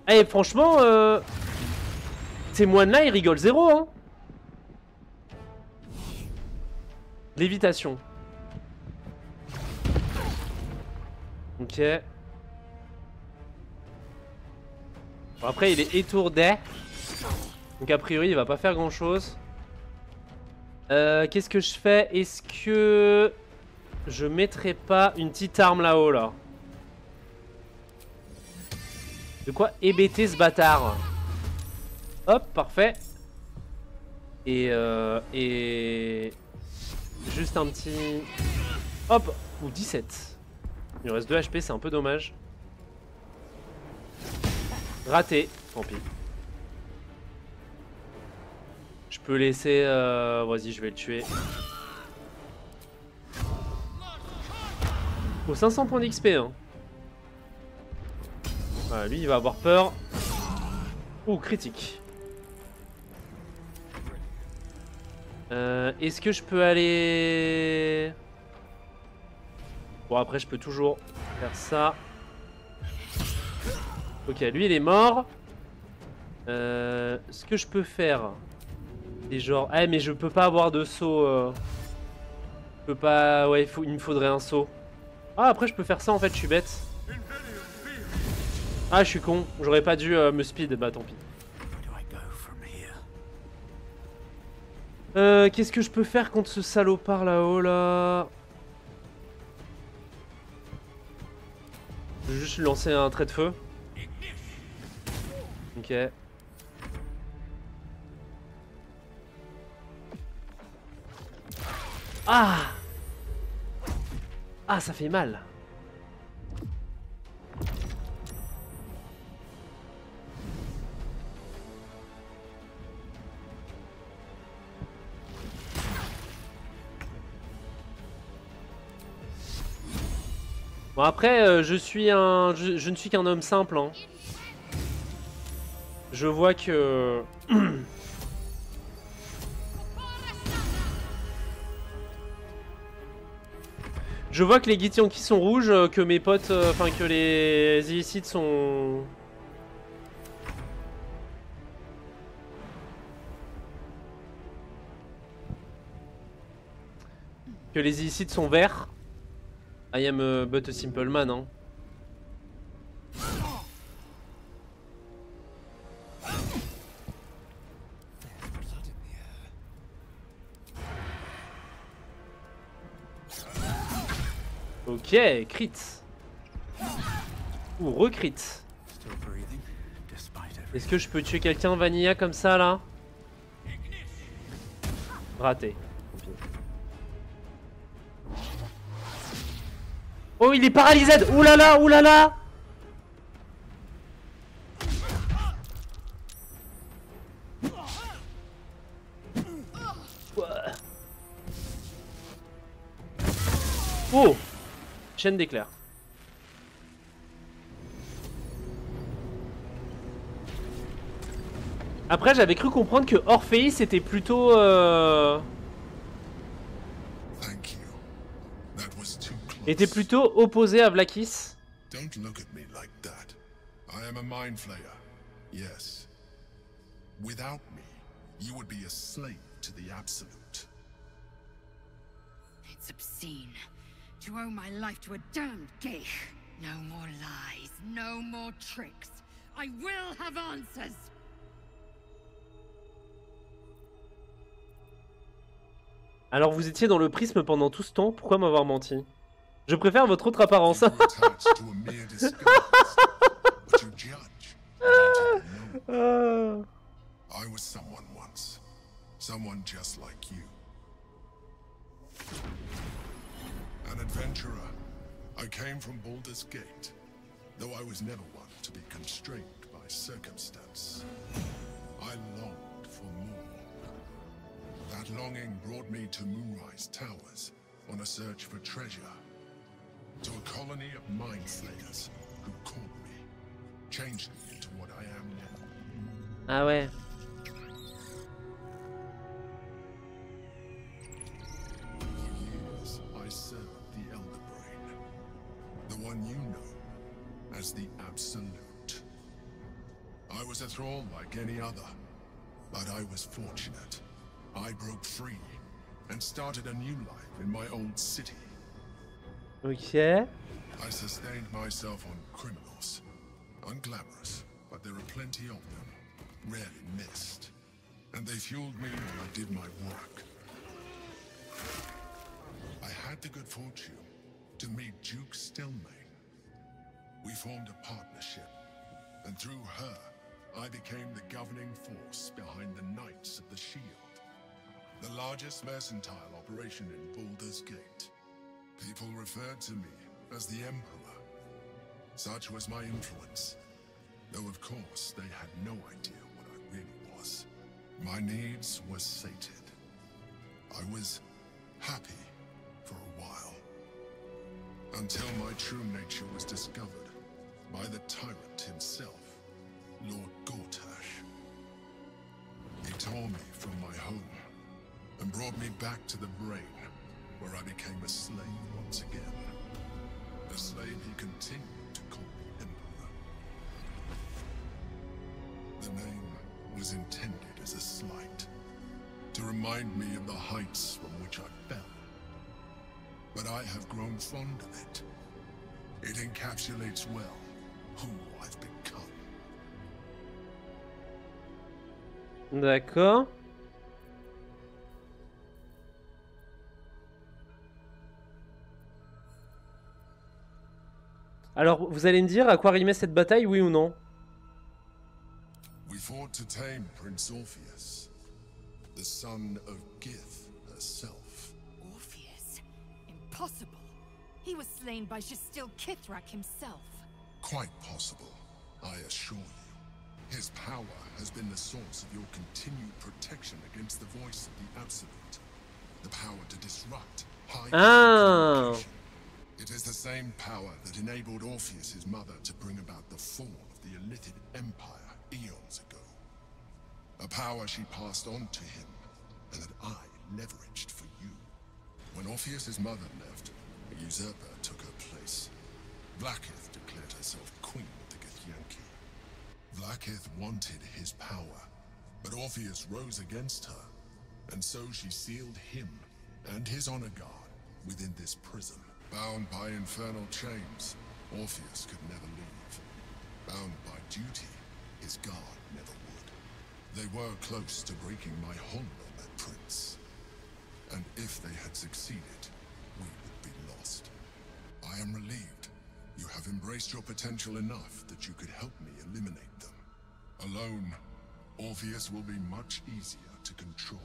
Eh franchement ces moines là ils rigolent zéro hein. Lévitation. Ok. Bon, après il est étourdi. Donc a priori il va pas faire grand chose. Qu'est-ce que je fais? Est-ce que je mettrai pas une petite arme là-haut là? De quoi hébéter ce bâtard? Hop, parfait. Et juste un petit... Hop. Ou 17. Il me reste 2 HP, c'est un peu dommage. Raté, tant pis. Je peux laisser... Vas-y, je vais le tuer. Oh, 500 points d'XP, hein. Voilà, lui, il va avoir peur. Oh, critique. Est-ce que je peux aller... Bon, après, je peux toujours faire ça. Ok, lui, il est mort. Ce que je peux faire... C'est genre... Ah, mais je peux pas avoir de saut. Je peux pas... Ouais, il me faudrait un saut. Ah, après, je peux faire ça, en fait, je suis bête. Ah, je suis con. J'aurais pas dû me speed. Bah, tant pis. Qu'est-ce que je peux faire contre ce salopard là-haut là? Je vais juste lui lancer un trait de feu. Ok. Ah! Ah, ça fait mal. Bon après, je ne suis qu'un homme simple. Hein. Je vois que... Je vois que les Githyanki sont rouges, que mes potes... Enfin, que les Illicites sont... Que les Illicites sont verts. I am but a simple man, hein. Ok, crit. Ou recrit. Still breathing, despite everything. Est-ce que je peux tuer quelqu'un vanilla comme ça là? Raté. Oh, il est paralysé. Oulala, oulala. Oh, chaîne d'éclair. Après, j'avais cru comprendre que Orpheus était plutôt était plutôt opposé à Vlaakith. Don't look at me like that. I am a mind flayer. Yes. Without me, you would be a slave to the Absolute. It's obscene to owe my life to a damned geich. No more lies, no more tricks. I will have answers. Alors vous étiez dans le prisme pendant tout ce temps, pourquoi m'avoir menti? Je préfère votre autre apparence. I was someone once. Someone just like you. An adventurer. I came from Baldur's Gate, though I was never one to be constrained by circumstance. I longed for more. That longing brought me to Moonrise Towers on a search for treasure. To a colony of mind flayers who caught me, changed me into what I am now. Ah ouais. For years, I served the Elder Brain, the one you know as the Absolute. I was a thrall like any other, but I was fortunate. I broke free and started a new life in my old city. Okay. I sustained myself on criminals. Unglamorous, but there are plenty of them, rarely missed. And they fueled me while I did my work. I had the good fortune to meet Duke Stelmane. We formed a partnership, and through her, I became the governing force behind the Knights of the Shield, the largest mercantile operation in Baldur's Gate. People referred to me as the Emperor. Such was my influence, though of course they had no idea what I really was. My needs were sated. I was happy for a while, until my true nature was discovered by the tyrant himself, Lord Gortash. He tore me from my home and brought me back to the Brain, where I became a slave once again. A slave he continued to call me Emperor. The name was intended as a slight, to remind me of the heights from which I fell. But I have grown fond of it. It encapsulates well who I've become. D'accord. Alors, vous allez me dire à quoi rimait cette bataille, oui ou non? We fought to tame Prince Orpheus, the son of Gith herself. Orpheus? Impossible. He was slain by Shastil Kithrak himself. Quite possible, I assure you. His power has been the source of your continued protection against the voice of the Absolute. The power to disrupt high communication. It is the same power that enabled Orpheus's mother to bring about the fall of the Illithid Empire eons ago. A power she passed on to him, and that I leveraged for you. When Orpheus's mother left, a usurper took her place. Vlaakith declared herself queen of the Githyanki. Vlaakith wanted his power, but Orpheus rose against her, and so she sealed him and his honor guard within this prison. Bound by infernal chains, Orpheus could never leave. Bound by duty, his guard never would. They were close to breaking my hold on that prince. And if they had succeeded, we would be lost. You've embraced your potential enough that you could help me eliminate them. Alone, Orpheus will be much easier to control.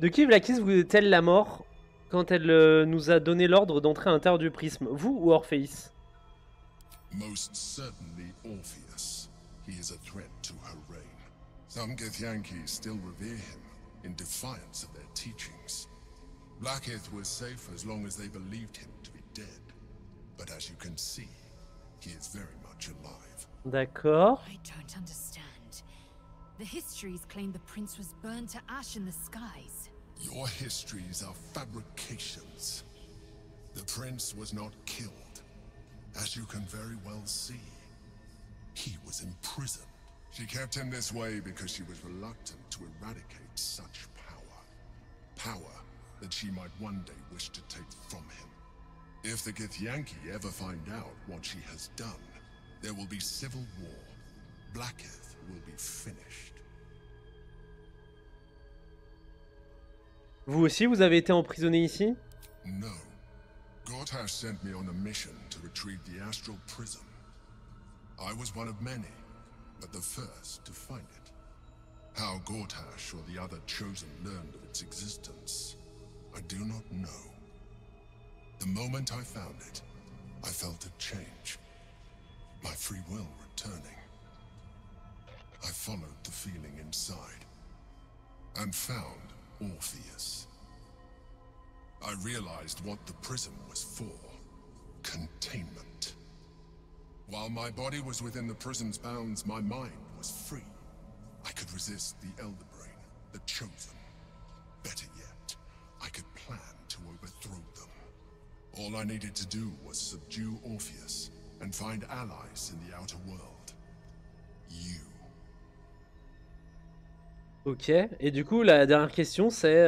De qui Vlaakith voulait-elle la mort quand elle nous a donné l'ordre d'entrer à l'intérieur du prisme? Vous ou Orpheus? Most certainly Orpheus. He is a threat to her reign. Some Githyanki still revere him, in defiance of their teachings. Blackith was safe as long as they believed him to be dead. But as you can see, he is very much alive. D'accord. I don't understand. The histories claim the prince was burned to ash in the skies. Your histories are fabrications. The prince was not killed. As you can very well see, he was imprisoned. She kept him this way because she was reluctant to eradicate such power. Power that she might one day wish to take from him. If the Githyanki ever find out what she has done, there will be civil war. Blackith will be finished. Vous aussi, vous avez été emprisonné ici? No. Gortash sent me on a mission to retrieve the Astral Prism. I was one of many, but the first to find it. How Gortash or the other Chosen learned of its existence, I do not know. The moment I found it, I felt a change. My free will returning. I followed the feeling inside, and found Orpheus. I realized what the prism was for. Containment. While my body was within the prism's bounds, my mind was free. I could resist the Elder Brain, the Chosen. Better yet, I could plan to overthrow them. All I needed to do was subdue Orpheus and find allies in the outer world. You. Ok, et du coup, la dernière question, c'est...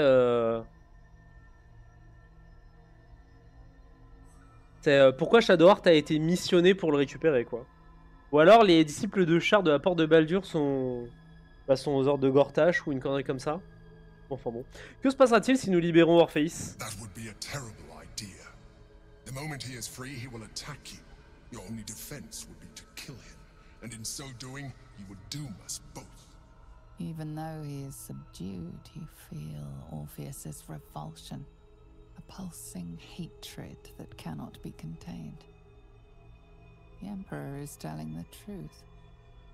pourquoi Shadowheart a été missionné pour le récupérer, quoi. Ou alors les disciples de Shard de la Porte de Baldur sont aux ordres de Gortash ou une connerie comme ça. Enfin bon. Que se passera-t-il si nous libérons Orpheus? That would be a terrible idea. The moment he is free, he will attack you. Your only defense would be to kill him, and in so doing, he would doom us both. Even though he is subdued, you feel Orpheus's revulsion. A pulsing hatred that cannot be contained. The Emperor is telling the truth.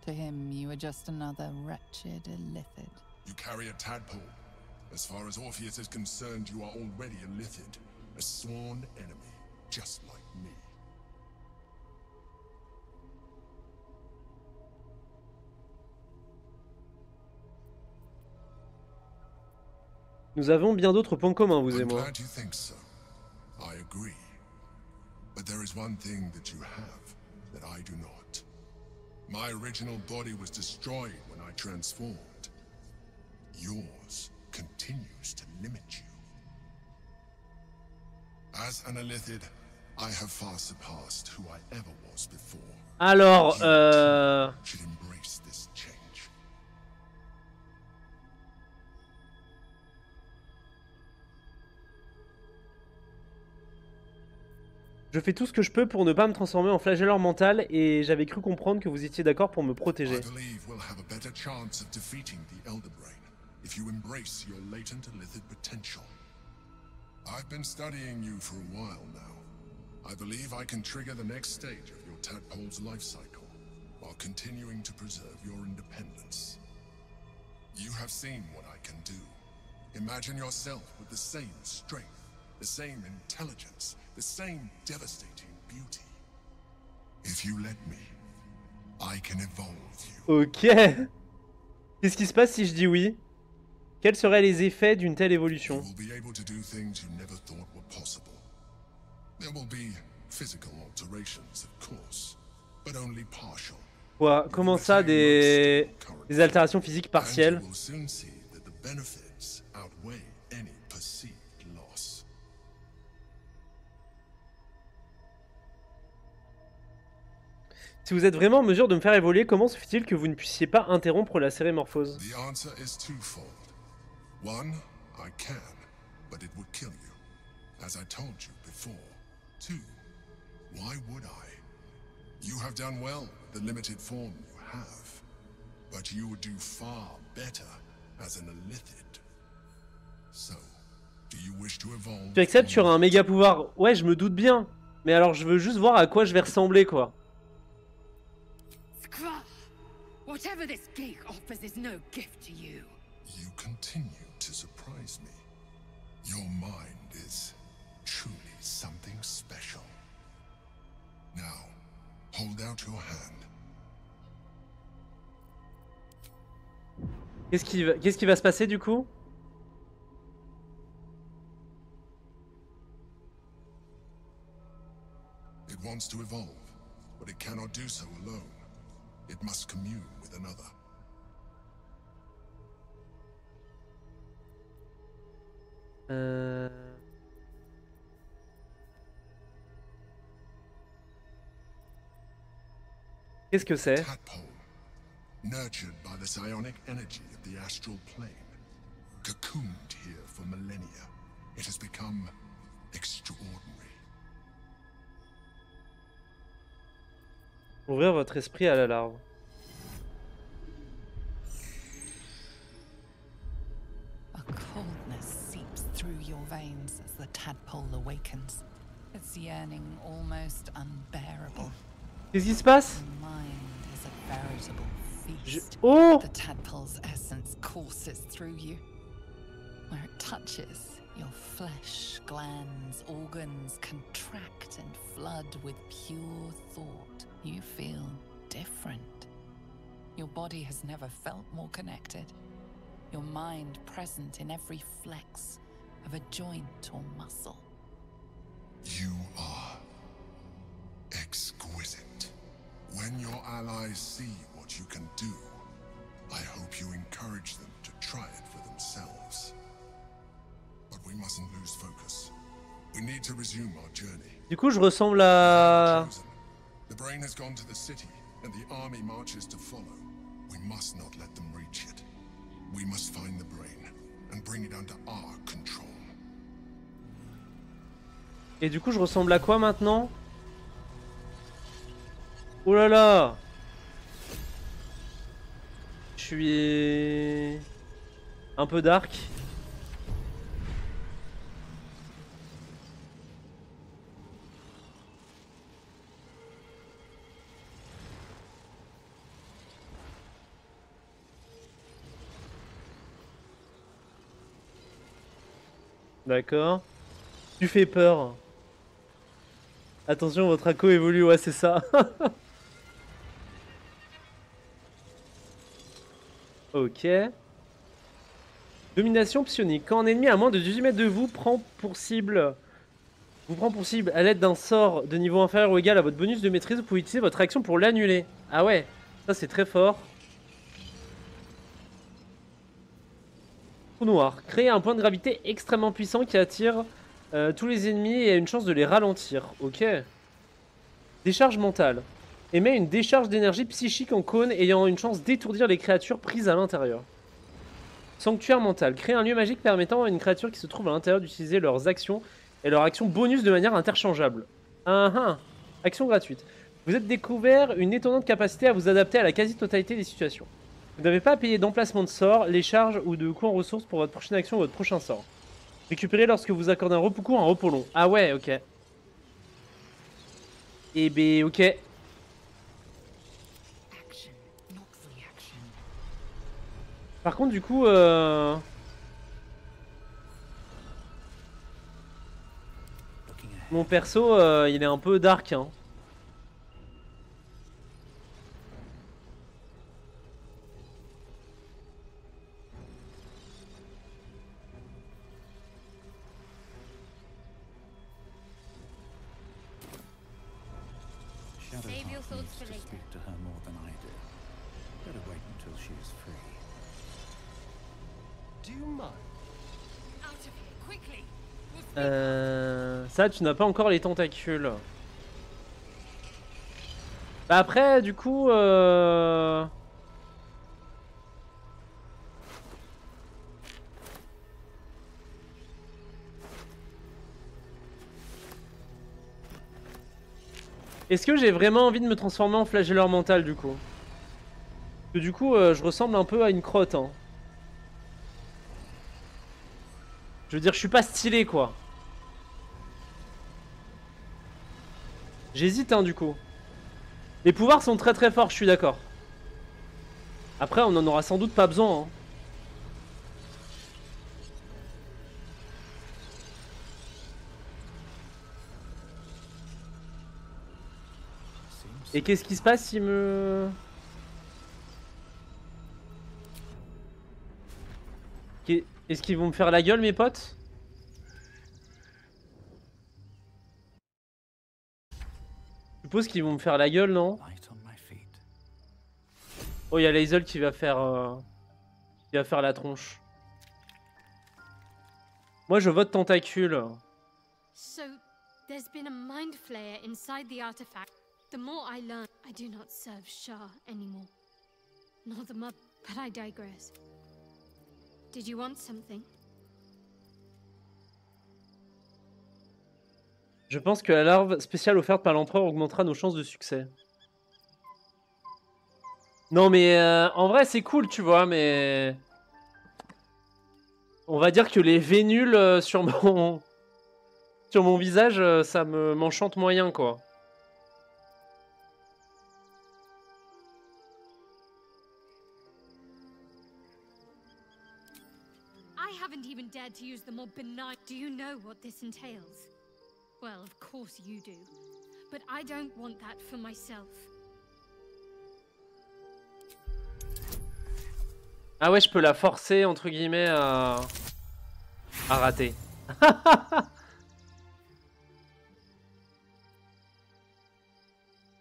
To him, you are just another wretched Illithid. You carry a tadpole. As far as Orpheus is concerned, you are already a Illithid. A sworn enemy, just like me. Nous avons bien d'autres points communs, vous et moi. I'm glad you think so. I agree. But there is one thing that you have that I do not. My original body was destroyed when I transformed. Yours continues to limit you. As an Illithid, I have far surpassed who I ever was before. Alors, should embrace this change. Je fais tout ce que je peux pour ne pas me transformer en flagelleur mental et j'avais cru comprendre que vous étiez d'accord pour me protéger. I believe we'll have a better chance of defeating the Elder Brain if you embrace your latent Illithid potential. I've been studying you for a while now. I believe I can trigger the next stage of your tadpole's life cycle while continuing to preserve your independence. You have seen what I can do. Imagine yourself with the same strength, the same intelligence, the same devastating beauty. If you let me, I can evolve you. Ok. Qu'est-ce qui se passe si je dis oui? Quels seraient les effets d'une telle évolution? You will be able to do things you never thought were possible. There will be physical alterations, of course, but only partial. Quoi? Comment ça, des altérations physiques partielles? And you will soon see that the benefits outweigh any perceived loss. Si vous êtes vraiment en mesure de me faire évoluer, comment se fait-il que vous ne puissiez pas interrompre la sérémorphose? The answer is twofold. One, I can. but it would kill you. As I told you before. 2. Why would I? You have done well with the limited form you have. But you would do far better as an Illithid. So, do you wish to evolve? Tu acceptes, tu auras un méga pouvoir. Ouais, je me doute bien. Mais alors, je veux juste voir à quoi je vais ressembler, quoi. Skrull! Whatever this gate offers is no gift to you. You continue to surprise me. Your mind is truly something special. Now, hold out your hand. Qu'est-ce qui va se passer du coup? It wants to evolve, but it cannot do so alone. It must commune with another. Qu'est-ce que c'est? Tadpole, nurtured by the psionic energy of the astral plane, cocooned here for millennia, it has become extraordinary. Ouvrir votre esprit à la larve. A coldness seeps through your veins as the tadpole awakens. Its yearning almost unbearable. Qu'est-ce qui se passe? Your mind is a veritable feast. Oh! The tadpole's essence courses through you. Where it touches, your flesh, glands, organs contract and flood with pure thought. You feel different. Your body has never felt more connected. Your mind present in every flex of a joint or muscle. You are exquisite. When your allies see what you can do, I hope you encourage them to try it for themselves. But we mustn't lose focus. We need to resume our journey. Du coup, je ressemble à... The brain has gone to the city, and the army marches to follow. We must not let them reach it. We must find the brain, and bring it under our control. Et du coup, je ressemble à quoi maintenant? Oh là là! Je suis... un peu dark. D'accord. Tu fais peur. Attention, votre ACO évolue, ouais, c'est ça. Ok. Domination psionique. Quand un ennemi à moins de 18 mètres de vous prend pour cible à l'aide d'un sort de niveau inférieur ou égal à votre bonus de maîtrise, vous pouvez utiliser votre action pour l'annuler. Ah ouais, ça c'est très fort. Trou noir. Créer un point de gravité extrêmement puissant qui attire tous les ennemis et a une chance de les ralentir. Ok. Décharge mentale. Émet une décharge d'énergie psychique en cône ayant une chance d'étourdir les créatures prises à l'intérieur. Sanctuaire mental. Créer un lieu magique permettant à une créature qui se trouve à l'intérieur d'utiliser leurs actions et leurs actions bonus de manière interchangeable. Action gratuite. Vous êtes découvert une étonnante capacité à vous adapter à la quasi-totalité des situations. Vous n'avez pas à payer d'emplacement de sort, les charges ou de coûts en ressources pour votre prochaine action ou votre prochain sort. Récupérez lorsque vous accordez un repos court, un repos long. Ah ouais, ok. Eh ben, ok. Par contre, du coup, mon perso, il est un peu dark, hein. Save your thoughts for later. Speak to her more than I do. Better wait until she is free. Do you mind? Out of here, quickly. Ça, tu n'as pas encore les tentacules. Bah après, du coup... Est-ce que j'ai vraiment envie de me transformer en flagelleur mental du coup? Parce que du coup, je ressemble un peu à une crotte. Hein. Je veux dire, je suis pas stylé quoi. J'hésite hein du coup. Les pouvoirs sont très très forts, je suis d'accord. Après, on en aura sans doute pas besoin. Hein. Et qu'est-ce qui se passe s'il me... Est-ce qu'ils vont me faire la gueule mes potes? Je suppose qu'ils vont me faire la gueule, non? Oh, il y a Lae'zel qui va faire la tronche. Moi, je vote tentacule. So, there's been a mind flayer inside the artifact. The more I learn, I do not serve Shah anymore. Nor the mother, but I digress. Did you want something? Je pense que la larve spéciale offerte par l'empereur augmentera nos chances de succès. Non mais en vrai c'est cool tu vois mais... On va dire que les vénules sur mon visage ça m'enchante moyen quoi. I haven't even dared to use the more benign. Do you know what this entails? Well, of course you do. But I don't want that for myself. Ah ouais, je peux la forcer, entre guillemets, à rater.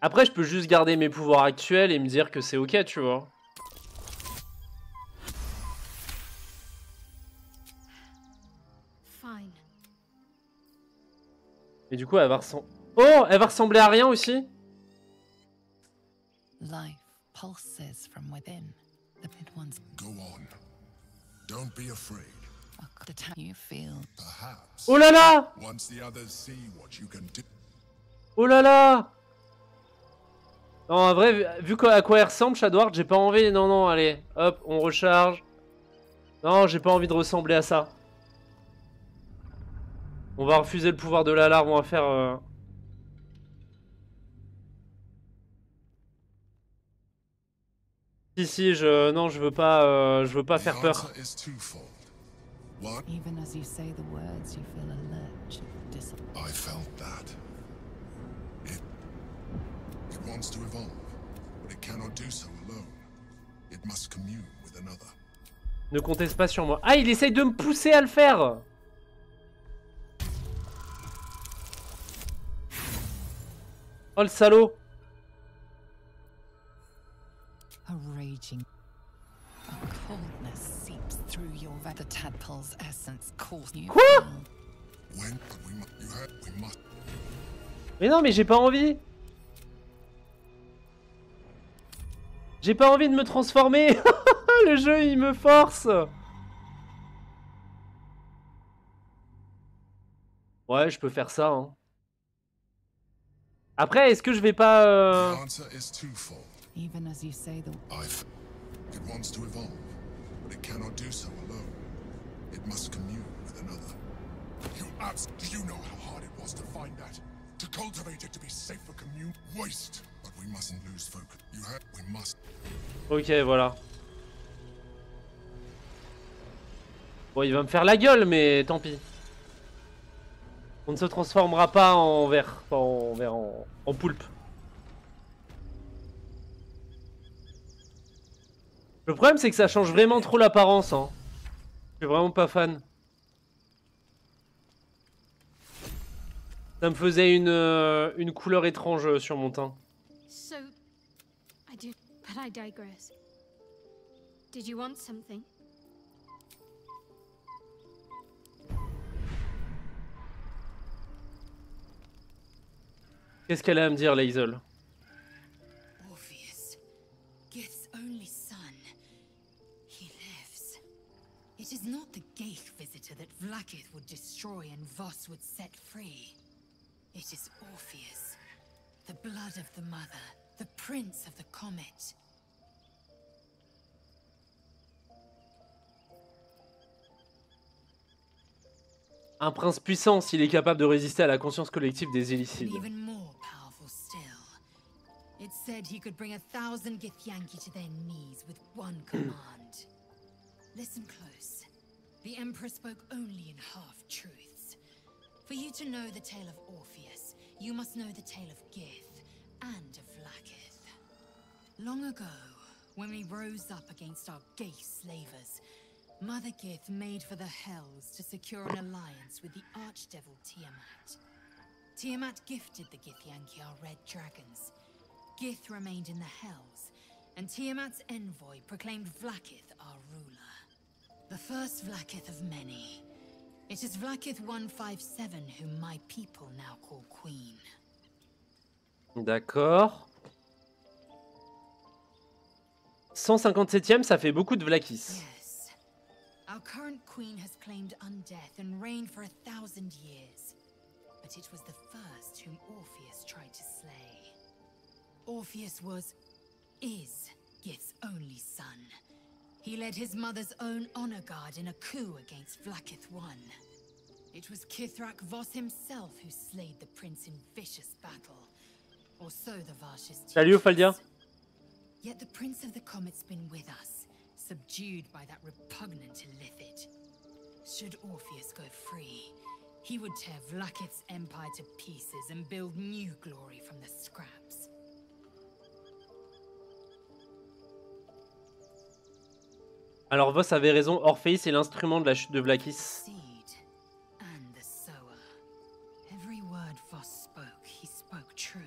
Après, je peux juste garder mes pouvoirs actuels et me dire que c'est ok, tu vois. Fine. Et du coup, elle va ressembler... Oh, elle va ressembler à rien aussi. Life pulses from within. The mid ones. Go on. Don't be afraid. The time you feel. Perhaps. Oh là là! Once the others see what you can do. Oh là là! Non, en vrai, vu à quoi elle ressemble, Shadowheart, j'ai pas envie. Non, non, allez, hop, on recharge. Non, j'ai pas envie de ressembler à ça. On va refuser le pouvoir de la larve, on va faire... Si, non, je veux pas faire peur. Even as you say the words, you feel a lurch of disappointment. I felt that. It wants to evolve, but it cannot do so alone. It must commune with another. Ne comptez pas sur moi. Ah, il essaye de me pousser à le faire. Oh le salaud. A raging coldness seeps through your the tadpole's essence causes you. Quoi? When we must. Mais non, mais j'ai pas envie. J'ai pas envie de me transformer. Le jeu, il me force. Ouais, je peux faire ça. Hein. Après, est-ce que je vais pas... Even as you say the It wants to evolve, but it cannot do so alone. It must commune with another. Do you know how hard it was to find that? To cultivate it to be safe for commune? Waste! But we mustn't lose focus. We must. Ok, voilà. Bon, il va me faire la gueule, mais tant pis. On ne se transformera pas en ver, en poulpe. Le problème, c'est que ça change vraiment trop l'apparence. Hein. Je suis vraiment pas fan. Ça me faisait une couleur étrange sur mon teint. So, but I digress. Did you want something? Qu'est-ce qu'elle a à me dire, Lae'zel? Orpheus, Gith's only son. He lives. It is not the Geich visitor that Vlaakith would destroy and Voss would set free. It is Orpheus, The blood of the mother, the prince of the comet. Un prince puissant s'il est capable de résister à la conscience collective des And Illicides. even more powerful still. It said he could bring 1,000 Githyanki to their knees with one command. Listen close. The Emperor spoke only in half-truths. For you to know the tale of Orpheus, you must know the tale of Gith and of Vlaakith. Long ago, when we rose up against our gay slavers, Mother Gith made for the Hells to secure an alliance with the Archdevil Tiamat. Tiamat gifted the Githyanki our red dragons. Gith remained in the Hells, and Tiamat's envoy proclaimed Vlaakith our ruler. The first Vlaakith of many. It is Vlaakith 157 whom my people now call Queen. D'accord. 157e, ça fait beaucoup de Vlaakis. Yes. Our current queen has claimed undeath and reigned for 1,000 years. But it was the first whom Orpheus tried to slay. Orpheus is Gith's only son. He led his mother's own honor guard in a coup against Vlaakith I. It was Kithrak Voss himself who slayed the prince in vicious battle. Or so the Varshis teach Salut us. Ophaldia. Yet the Prince of the Comet's been with us, subdued by that repugnant Illithid. Should Orpheus go free, he would tear Vlaakith's empire to pieces and build new glory from the scraps. Alors Voss avait raison, Orpheus est l'instrument de la chute de Vlaakis. Seed and the sower. Every word Voss spoke, he spoke true.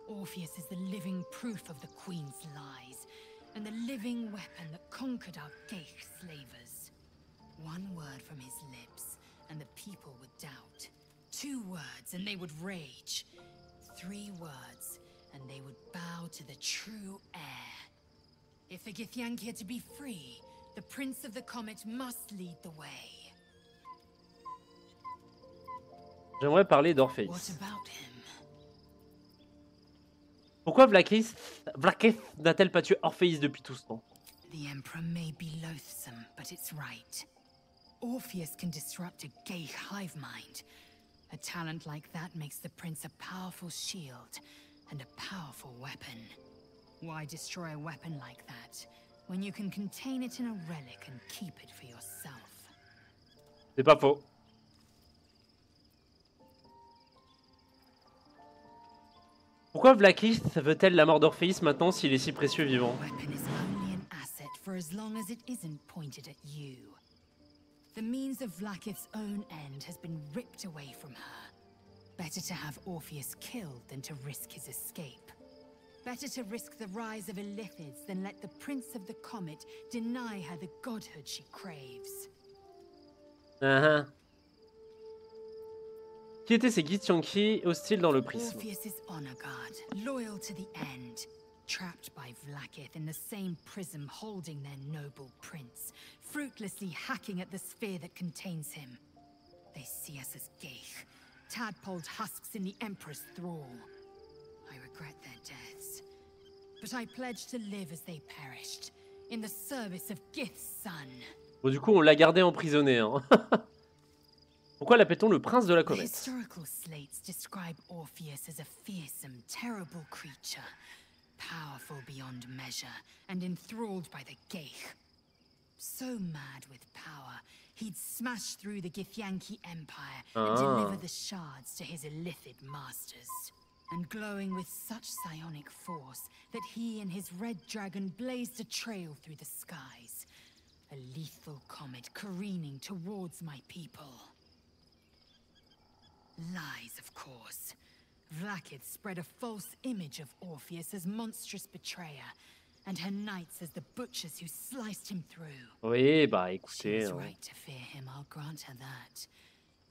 Orpheus is the living proof of the Queen's lies, and the living weapon that conquered our Geich slavers. One word from his lips, and the people would doubt. 2 words, and they would rage. 3 words, and they would bow to the true heir. If the Githyanki are to be free, the Prince of the Comet must lead the way. J'aimerais parler d'Orpheus. What about him? Pourquoi Vlaakith n'a-t-elle pas tué Orpheus depuis tout ce temps? The Emperor may be loathsome, but it's right. Orpheus can disrupt a gay hive mind. A talent like that makes the Prince a powerful shield and a powerful weapon. Why destroy a weapon like that when you can contain it in a relic and keep it for yourself? C'est pas faux. Pourquoi Vlaakith veut-elle la mort d'Orpheus maintenant s'il est si précieux vivant? Weapon is only an asset for as long as it isn't pointed at you. The means of Vlaakith's own end has been ripped away from her. Better to have Orpheus killed than to risk his escape. Better to risk the rise of Illithids than let the Prince of the Comet deny her the godhood she craves. Qui étaient ces Githyanki hostiles dans le prisme? Orpheus's honor guard, loyal to the end, trapped by Vlaakith in the same prism holding their noble prince, fruitlessly hacking at the sphere that contains him. They see us as Geich, tadpoled husks in the Emperor's thrall. I regret their deaths, but I pledge to live as they perished, in the service of Gith's son. Bon, du coup, on l'a gardé emprisonné. Hein. Pourquoi l'appelle-t-on le prince de la The comète? historical slates describe Orpheus as a fearsome, terrible creature, powerful beyond measure, and enthralled by the Geich. So mad with power, he'd smash through the Githyanki Empire and deliver the shards to his Illithid masters. And glowing with such psionic force that he and his red dragon blazed a trail through the skies. A lethal comet careening towards my people. Lies, of course. Vlaakith spread a false image of Orpheus as monstrous betrayer, and her knights as the butchers who sliced him through. Oui, bah She écoutez. was Hein. right to fear him, I'll grant her that.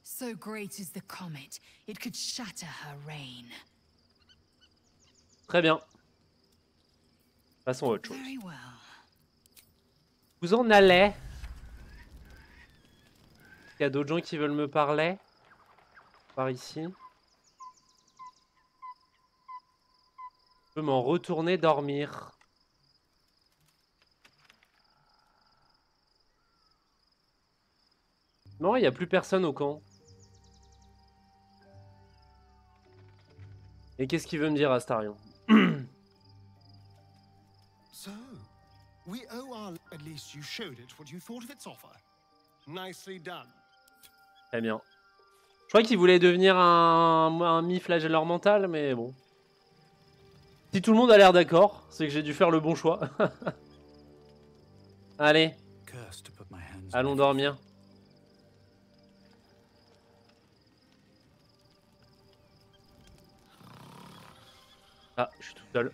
So great is the comet, it could shatter her reign. Très bien. Passons à autre chose. Very well. Vous en allez? Il y a d'autres gens qui veulent me parler? Par ici. peux m'en retourner dormir. Non, il n'y a plus personne au camp. Et qu'est-ce qu'il veut me dire, Astarion? So, we owe our... At least you showed it what you thought of its offer. Nicely done. Très bien. Je crois qu'il voulait devenir un mi-flagelleur mental, mais bon. Si tout le monde a l'air d'accord, c'est que j'ai dû faire le bon choix. Allez. Allons dormir. Ah, je suis tout seul.